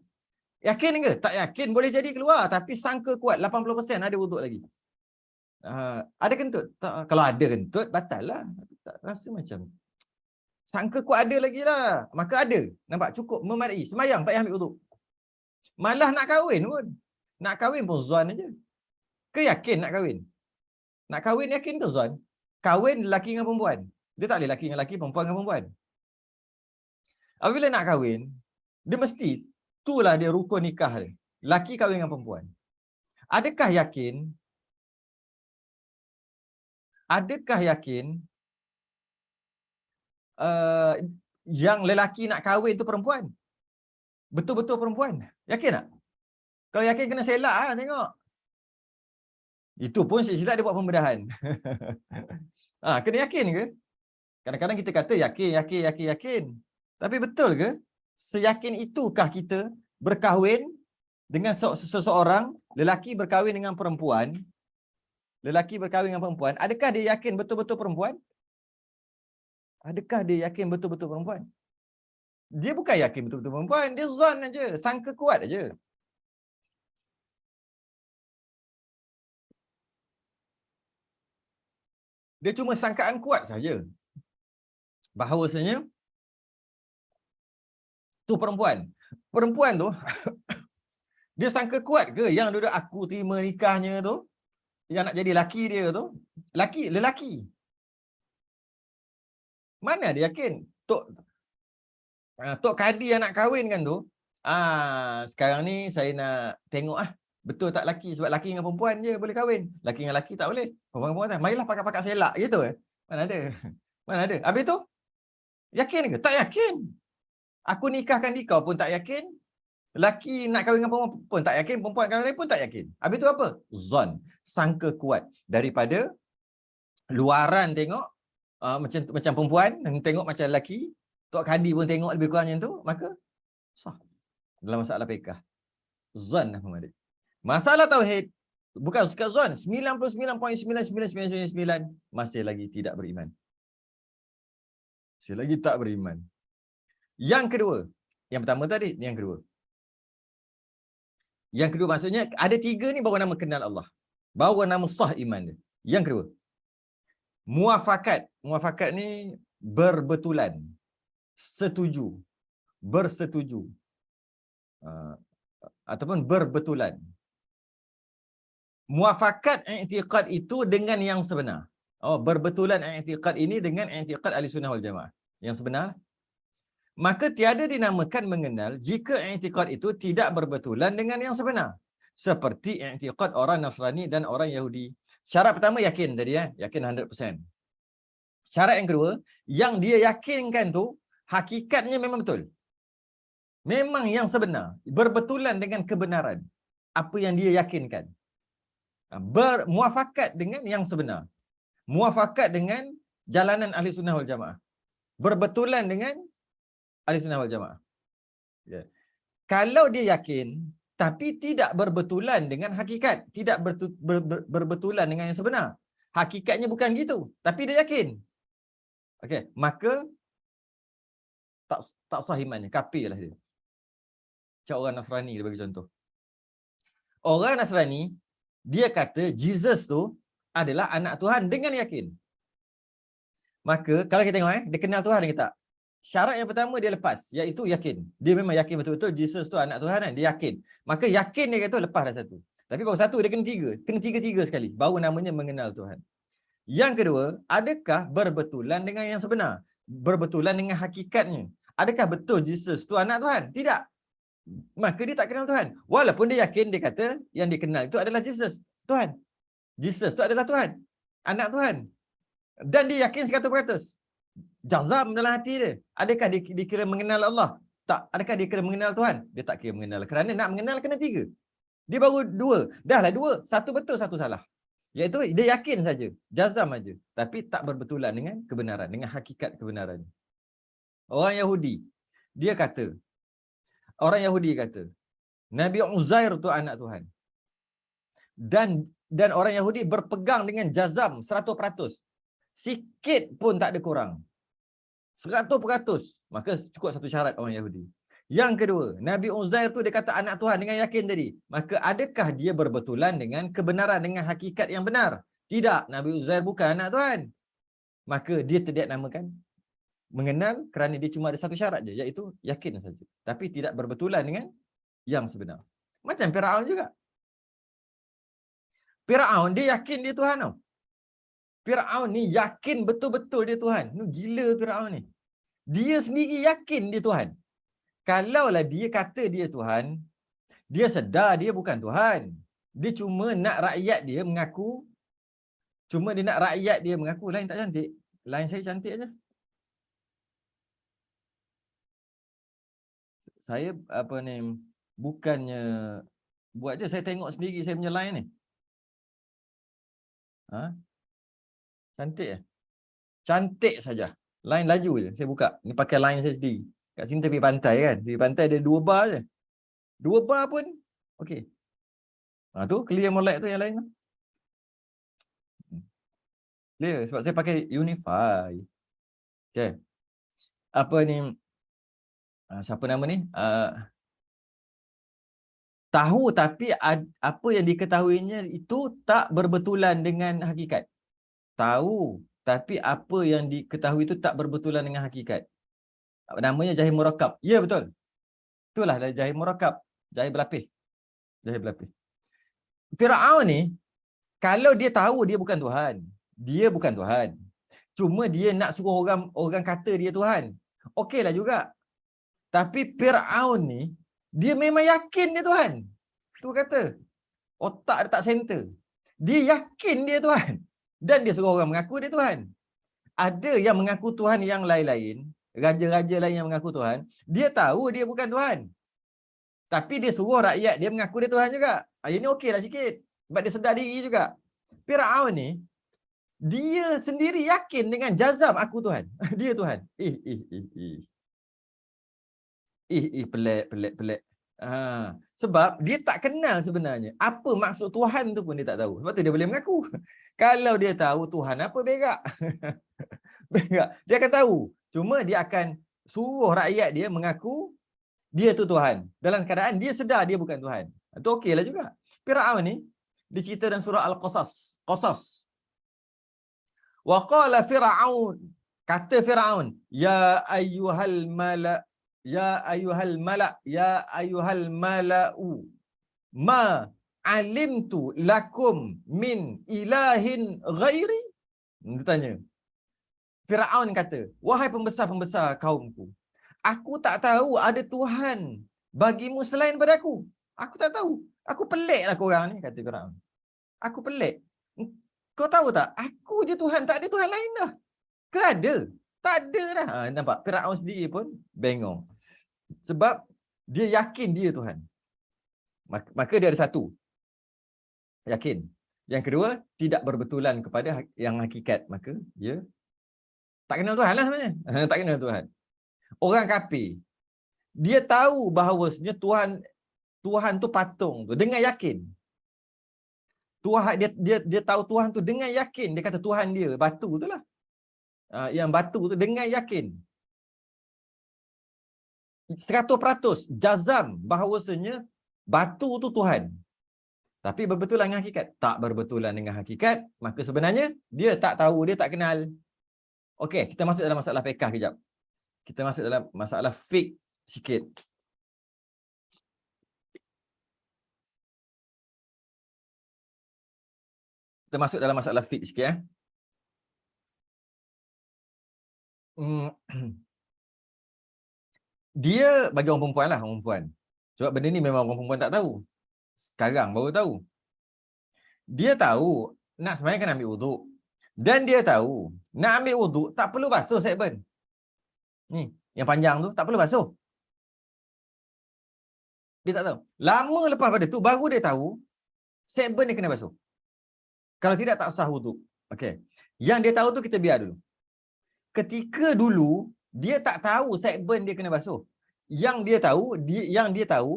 Yakin ke? Tak yakin, boleh jadi keluar. Tapi sangka kuat, 80% ada wuduk lagi. Ada kentut? Tak. Kalau ada kentut, batal lah. Tak rasa macam sangka kuat ada lagi lah. Maka ada. Nampak? Cukup memadai. Semayang, tak payah ambil wuduk. Malah nak kahwin pun. Nak kahwin pun zon aja. Ke yakin nak kahwin? Nak kahwin yakin ke zon? Kahwin lelaki dengan perempuan. Dia tak boleh lelaki dengan lelaki, perempuan dengan perempuan. Apabila nak kahwin, dia mesti, itulah dia rukun nikah dia. Lelaki kahwin dengan perempuan. Adakah yakin yang lelaki nak kahwin tu perempuan? Betul-betul perempuan? Yakin tak? Kalau yakin kena selak lah, tengok. Itu pun silap dia buat pembedahan. Kena yakin ke? Kadang-kadang kita kata yakin. Tapi betul ke? Seyakin itukah kita berkahwin dengan seseorang, lelaki berkahwin dengan perempuan, adakah dia yakin betul-betul perempuan? Adakah dia yakin betul-betul perempuan? Dia bukan yakin betul-betul perempuan, dia zon aja, sangka kuat aja. Dia cuma sangkaan kuat saja. Bahawasanya tu perempuan. Perempuan tu dia sangka kuat ke yang duduk aku terima nikahnya tu, yang nak jadi laki dia tu, lelaki. Mana dia yakin? Tok Kadi yang nak kahwinkan tu, sekarang ni saya nak tengok betul tak laki, sebab laki dengan perempuan je boleh kahwin. Laki dengan laki tak boleh. Perempuan tak. Marilah pakak-pakak selak gitu Mana ada? Habis tu yakin ke? Tak yakin. Aku nikahkan kau pun tak yakin. Laki nak kahwin dengan perempuan pun tak yakin, perempuan kahwin pun tak yakin. Habis tu apa? Zon, sangka kuat. Daripada luaran tengok macam perempuan, tengok macam lelaki, Tok Kadi pun tengok lebih kurang macam tu, maka sah. Dalam masalah fiqh, zon lah memadai. Masalah tauhid, bukan suka zon, 99.99999 masih lagi tidak beriman. Masih lagi tak beriman. Yang kedua, yang pertama tadi, yang kedua. Yang kedua maksudnya, ada 3 ni baru nama kenal Allah. Baru nama sah iman dia. Yang kedua, muafakat. Muafakat ni berbetulan. Setuju. Bersetuju. Ataupun berbetulan. Muafakat i'tiqad itu dengan yang sebenar. Berbetulan i'tiqad ini dengan i'tiqad Ahlussunnah wal Jamaah. Yang sebenar. Maka tiada dinamakan mengenal jika i'tiqad itu tidak berbetulan dengan yang sebenar. Seperti i'tiqad orang Nasrani dan orang Yahudi. Syarat pertama yakin tadi yakin 100%. Syarat yang kedua, yang dia yakinkan tu hakikatnya memang betul. Memang yang sebenar, berbetulan dengan kebenaran apa yang dia yakinkan. Bermuafakat dengan yang sebenar. Muafakat dengan jalanan Ahlussunnah wal Jamaah. Berbetulan dengan Ahlussunnah wal Jamaah. Kalau dia yakin tapi tidak berbetulan dengan hakikat, tidak berbetulan dengan yang sebenar. Hakikatnya bukan gitu, tapi dia yakin. Okey, maka tak sah imannya, kafirlah dia. Macam orang Nasrani dia bagi contoh. Orang Nasrani dia kata Jesus tu adalah anak Tuhan dengan yakin. Maka kalau kita tengok dia kenal Tuhan ke tak? Syarat yang pertama dia lepas, iaitu yakin. Dia memang yakin betul-betul Jesus tu anak Tuhan kan, dia yakin. Maka yakin dia kata lepas dah satu. Tapi baru satu dia kena tiga. Kena tiga-tiga sekali. Baru namanya mengenal Tuhan. Yang kedua, adakah berbetulan dengan yang sebenar? Berbetulan dengan hakikatnya. Adakah betul Jesus tu anak Tuhan? Tidak. Maka dia tak kenal Tuhan. Walaupun dia yakin, dia kata yang dia kenal itu adalah Jesus, Tuhan. Jesus tu adalah Tuhan. Anak Tuhan. Dan dia yakin 100%. Jazam dalam hati dia. Adakah dia kira mengenal Allah? Tak. Adakah dia kira mengenal Tuhan? Dia tak kira mengenal. Kerana nak mengenal kena tiga. Dia baru dua. Dah lah dua. Satu betul, satu salah. Iaitu dia yakin saja. Jazam saja. Tapi tak berbetulan dengan kebenaran. Dengan hakikat kebenaran. Orang Yahudi. Dia kata. Orang Yahudi kata. Nabi Uzair tu anak Tuhan. Dan orang Yahudi berpegang dengan jazam 100%. Sikit pun tak ada kurang. 100%. Maka cukup satu syarat orang Yahudi. Yang kedua, Nabi Uzair tu dia kata anak Tuhan dengan yakin tadi. Maka adakah dia berbetulan dengan kebenaran, dengan hakikat yang benar? Tidak, Nabi Uzair bukan anak Tuhan. Maka dia tidak namakan mengenal kerana dia cuma ada satu syarat je, iaitu yakin saja. Tapi tidak berbetulan dengan yang sebenar. Macam Firaun juga. Firaun dia yakin dia Tuhan tau. Firaun ni yakin betul-betul dia Tuhan. Ni gila Firaun ni. Dia sendiri yakin dia Tuhan. Kalaulah dia kata dia Tuhan, dia sedar dia bukan Tuhan. Dia cuma nak rakyat dia mengaku. Cuma dia nak rakyat dia mengaku. Lain tak cantik. Lain saya cantik aja. Saya apa ni, bukannya buat je, saya tengok sendiri saya punya line ni. Ha? Cantik ya? Cantik saja. Line laju je. Saya buka. Ni pakai line saya sendiri. Kat sini tepi pantai kan. Tepi pantai ada 2 bar je. 2 bar pun okey. Ha tu clear molek tu yang lain tu. Clear sebab saya pakai Unify. Okey. Apa ni? Siapa nama ni? Tahu tapi apa yang diketahuinya itu tak berbetulan dengan hakikat. Tahu tapi apa yang diketahui itu tak berbetulan dengan hakikat. Namanya jahil murakab. Ya betul. Itulah jahil murakab, jahil berlapis. Jahil berlapis. Firaun ni kalau dia tahu dia bukan Tuhan, dia bukan Tuhan. Cuma dia nak suruh orang kata dia Tuhan. Okeylah juga. Tapi Firaun ni dia memang yakin dia Tuhan. Tu kata. Otak dia tak center. Dia yakin dia Tuhan. Dan dia suruh orang mengaku dia Tuhan. Ada yang mengaku Tuhan yang lain-lain. Raja-raja lain yang mengaku Tuhan. Dia tahu dia bukan Tuhan. Tapi dia suruh rakyat dia mengaku dia Tuhan juga. Ini okeylah sikit. Sebab dia sedar diri juga. Firaun ni, dia sendiri yakin dengan jazam aku Tuhan. Dia Tuhan. Pelik. Sebab dia tak kenal sebenarnya. Apa maksud Tuhan tu pun dia tak tahu. Sebab tu dia boleh mengaku. Kalau dia tahu Tuhan apa, berak. Berak. Dia akan tahu. Cuma dia akan suruh rakyat dia mengaku dia tu Tuhan. Dalam keadaan dia sedar dia bukan Tuhan. Itu okeylah juga. Firaun ni dicerita dalam surah Al-Qasas. Qasas. Wa qala Fir'aun. Kata Firaun, ya ayyuhal mala, ya ayyuhal mala, ya ayyuhal mala'u, ma alimtu lakum min ilahin ghairi. Dia tanya. Firaun kata, wahai pembesar-pembesar kaumku, aku tak tahu ada Tuhan bagimu selain pada aku. Aku tak tahu. Aku peliklah korang ni, kata Firaun. Aku pelik. Kau tahu tak? Aku je Tuhan, tak ada Tuhan lain dah. Ke ada? Tak ada dah. Nampak? Firaun sendiri pun bengong. Sebab dia yakin dia Tuhan. Maka dia ada satu. Yakin. Yang kedua, tidak berbetulan kepada yang hakikat. Maka dia tak kenal Tuhan lah sebenarnya. Tak kenal Tuhan. Orang kafir, dia tahu bahawasanya Tuhan tu patung tu dengan yakin. Tuhan dia tahu Tuhan tu dengan yakin. Dia kata Tuhan dia batu tu lah. Yang batu tu dengan yakin. 100% jazam bahawasanya batu tu Tuhan. Tapi berbetulan dengan hakikat? Tak berbetulan dengan hakikat. Maka sebenarnya dia tak tahu, dia tak kenal. Okey, kita masuk dalam masalah fiqh kejap. Kita masuk dalam masalah fiqh sikit. Kita masuk dalam masalah fiqh sikit eh. Dia bagi orang perempuan lah, orang perempuan. Sebab benda ni memang orang perempuan tak tahu. Sekarang baru tahu. Dia tahu nak sembahyang kena ambil wuduk. Dan dia tahu nak ambil wuduk tak perlu basuh sekben. Ni, yang panjang tu tak perlu basuh. Dia tak tahu. Lama lepas pada tu baru dia tahu sekben dia kena basuh. Kalau tidak tak sah wuduk. Okey. Yang dia tahu tu kita biar dulu. Ketika dulu dia tak tahu sekben dia kena basuh. Yang dia tahu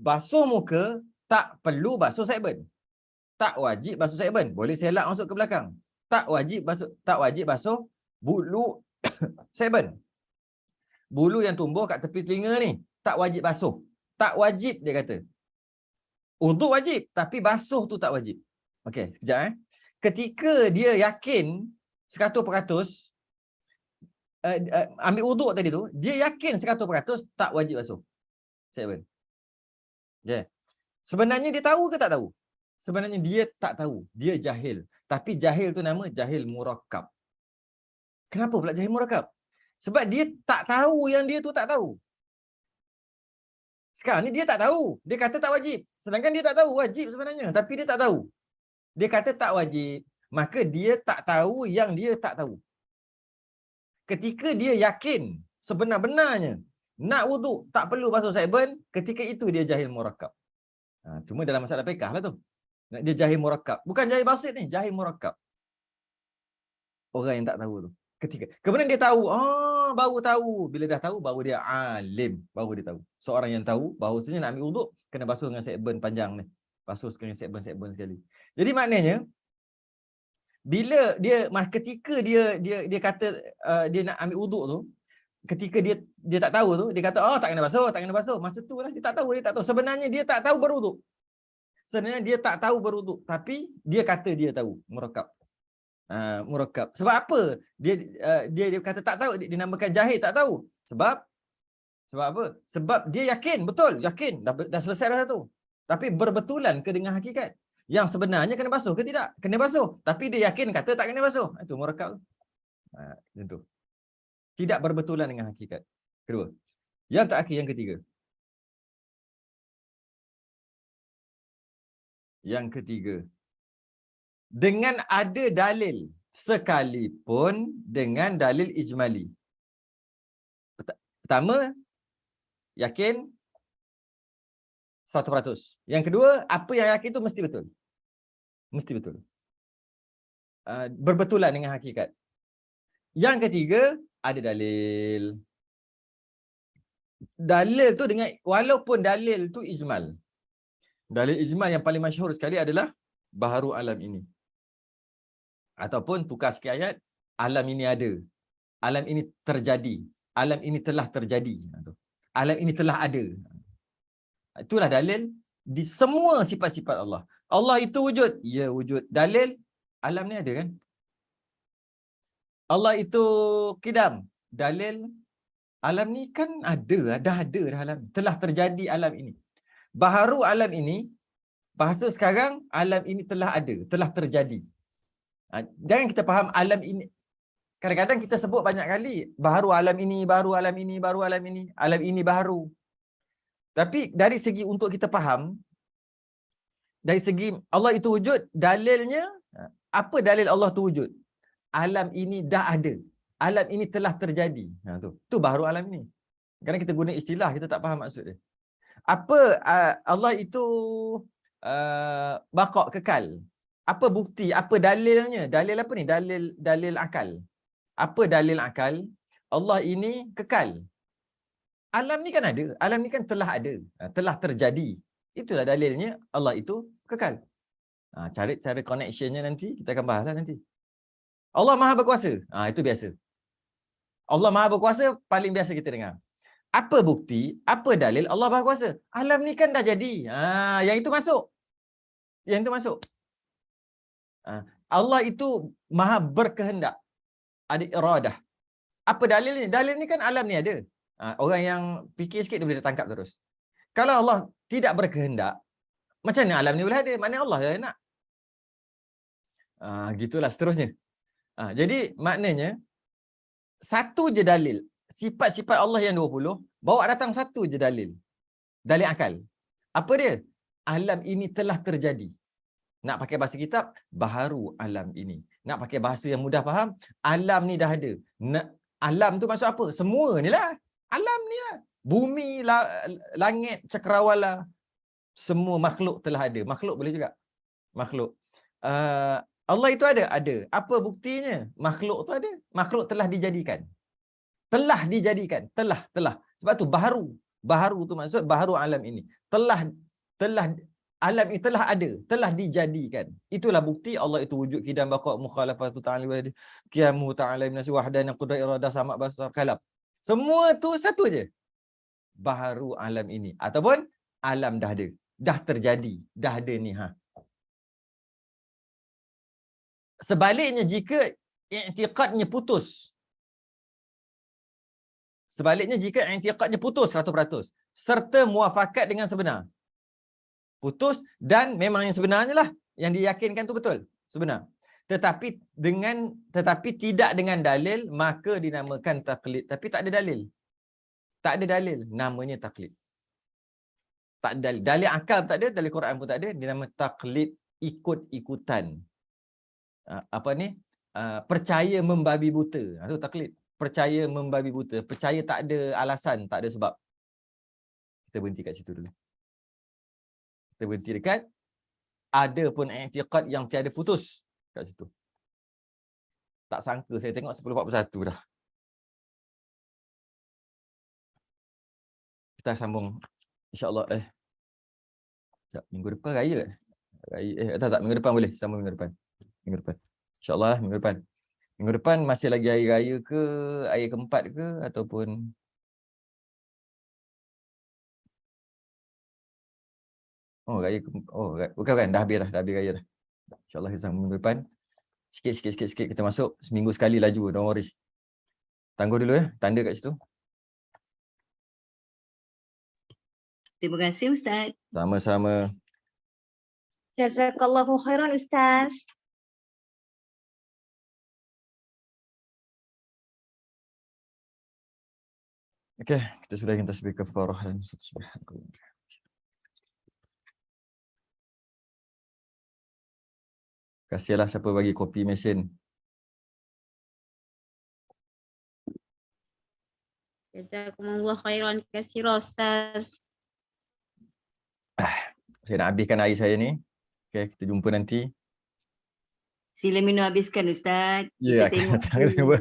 basuh muka tak perlu basuh sekben. Tak wajib basuh sekben. Boleh selak masuk ke belakang. Tak wajib basuh bulu sekben. Bulu yang tumbuh kat tepi telinga ni tak wajib basuh. Tak wajib dia kata. Wuduk wajib tapi basuh tu tak wajib. Okey, sekejap eh. Ketika dia yakin 100% ambil wuduk tadi tu, dia yakin 100% tak wajib basuh. Sekben. Okay. Sebenarnya dia tahu ke tak tahu? Sebenarnya dia tak tahu. Dia jahil. Tapi jahil tu nama jahil murakkab. Kenapa pula jahil murakkab? Sebab dia tak tahu yang dia tu tak tahu. Sekarang ni dia tak tahu. Dia kata tak wajib. Sedangkan dia tak tahu wajib sebenarnya. Tapi dia tak tahu. Dia kata tak wajib. Maka dia tak tahu yang dia tak tahu. Ketika dia yakin sebenar-benarnya nak wuduk tak perlu basuh sekben, ketika itu dia jahil murakkab. Cuma dalam masalah fiqh lah tu. Dia jahil murakkab. Bukan jahil basit ni, jahil murakkab. Orang yang tak tahu tu. Kemudian dia tahu, baru tahu. Bila dah tahu, baru dia alim. Baru dia tahu. Seorang yang tahu, bahawasanya nak ambil wuduk, kena basuh dengan sekben panjang ni. Basuh dengan sekben sekali. Jadi maknanya, bila ketika dia kata dia nak ambil wuduk tu, ketika dia tak tahu tu, dia kata, tak kena basuh. Masa tu lah, dia tak tahu. Sebenarnya dia tak tahu berwuduk. Tapi dia kata dia tahu. Murakkab. Murakkab. Sebab apa? Dia kata tak tahu, dia namakan jahil tak tahu. Sebab apa? Sebab dia yakin, betul, yakin. Dah selesai dah satu. Tapi berbetulan ke dengan hakikat? Yang sebenarnya kena basuh ke tidak? Kena basuh. Tapi dia yakin kata tak kena basuh. Itu murakkab. Tentu. Tidak berbetulan dengan hakikat. Kedua. Yang terakhir, yang ketiga. Yang ketiga. Dengan ada dalil sekalipun dengan dalil ijmali. Pertama, yakin 100%. Yang kedua, apa yang yakin itu mesti betul. Mesti betul. Berbetulan dengan hakikat. Yang ketiga, ada dalil. Dalil tu dengan, walaupun dalil tu ijmal. Dalil ijmal yang paling masyhur sekali adalah baharu alam ini. Ataupun tukar sikit ayat, alam ini ada. Alam ini terjadi. Alam ini telah terjadi. Alam ini telah ada. Itulah dalil di semua sifat-sifat Allah. Allah itu wujud. Ya, wujud. Dalil, alam ni ada kan? Allah itu kidam. Dalil, alam ni kan ada. Dah ada dah alam. Telah terjadi alam ini. Baharu alam ini, bahasa sekarang, alam ini telah ada. Telah terjadi. Jangan kita faham alam ini. Kadang-kadang kita sebut banyak kali. Baharu alam ini, baharu alam ini, baharu alam ini. Alam ini baharu. Tapi dari segi untuk kita faham, dari segi Allah itu wujud, dalilnya, apa dalil Allah itu wujud? Alam ini dah ada. Alam ini telah terjadi. Tu baharu alam ini. Kadang kita guna istilah, kita tak faham maksud dia. Apa Allah itu baqak, kekal? Apa bukti? Apa dalilnya? Dalil apa ni? Dalil akal. Apa dalil akal? Allah ini kekal. Alam ni kan ada. Alam ni kan telah ada. Telah terjadi. Itulah dalilnya Allah itu kekal. Cari cara connectionnya nanti. Kita akan bahas lah nanti. Allah Maha Berkuasa. Itu biasa. Allah Maha Berkuasa paling biasa kita dengar. Apa bukti? Apa dalil Allah Maha Berkuasa? Alam ni kan dah jadi. Yang itu masuk. Yang itu masuk. Allah itu Maha berkehendak. ada iradah. Apa dalil ni? Dalil ni kan alam ni ada. Orang yang fikir sikit dia boleh tangkap terus. Kalau Allah tidak berkehendak, macam mana alam ni boleh ada? Maknanya Allah yang nak. Gitulah seterusnya. Jadi maknanya satu je dalil. Sifat-sifat Allah yang 20, bawa datang satu je dalil. Dalil akal. Apa dia? Alam ini telah terjadi. Nak pakai bahasa kitab, baharu alam ini. Nak pakai bahasa yang mudah faham, alam ni dah ada. Alam tu maksud apa? Semua ni lah. Alam ni lah. Bumi, langit, cakrawala, semua makhluk telah ada. Makhluk boleh juga. Makhluk. Allah itu ada? Ada. Apa buktinya? Makhluk tu ada. Makhluk telah dijadikan. Telah dijadikan. Telah. Sebab tu baharu. Baharu tu maksud baharu alam ini. Telah alam ini telah ada, telah dijadikan. Itulah bukti Allah itu wujud, qidam, baqa, mukhalafatu ta'ala wa qiyamu ta'ala minasi wahdan qudrat iradah sama' basar kalam. Semua tu satu je. Baharu alam ini ataupun alam dah ada, dah terjadi, dah ada ni Sebaliknya jika i'tiqadnya putus. Sebaliknya jika i'tiqadnya putus 100% serta muafakat dengan sebenar. Putus dan memang yang sebenarnya lah yang diyakinkan tu betul, sebenar. Tetapi tidak dengan dalil, maka dinamakan taklid. Tapi tak ada dalil. Tak ada dalil, namanya taklid. Tak ada dalil. Dalil akal tak ada, dalil Quran pun tak ada, dinama taklid, ikut-ikutan. Percaya membabi buta. Itu taklid. Percaya membabi buta. Percaya tak ada alasan, tak ada sebab. Kita berhenti kat situ dulu. Kita berhenti dekat ada pun i'tiqad yang tiada putus kat situ. Tak sangka saya tengok 10:41 dah. Kita sambung insya-Allah minggu depan raya. Tak minggu depan boleh, sambung minggu depan. Insya-Allah minggu depan. Minggu depan masih lagi hari raya ke, hari keempat ke ataupun bukan dah habis raya dah. InsyaAllah kita sambung minggu depan. Sikit kita masuk seminggu sekali laju, don't worry. Tangguh dulu tanda kat situ. Terima kasih Ustaz. Sama-sama. Jazakallahu khairan Ustaz. Okey, kita sudahi tasbih kafarah dan subhanallah. Kasihalah siapa bagi kopi mesin. Jazakumullah khairan katsira Ustaz. Saya nak habiskan air saya ni. Okey, kita jumpa nanti. Sila minum habiskan Ustaz. Ya, Kita tengok.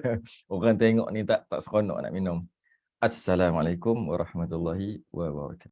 orang tengok ni tak seronok nak minum. Assalamualaikum warahmatullahi wabarakatuh.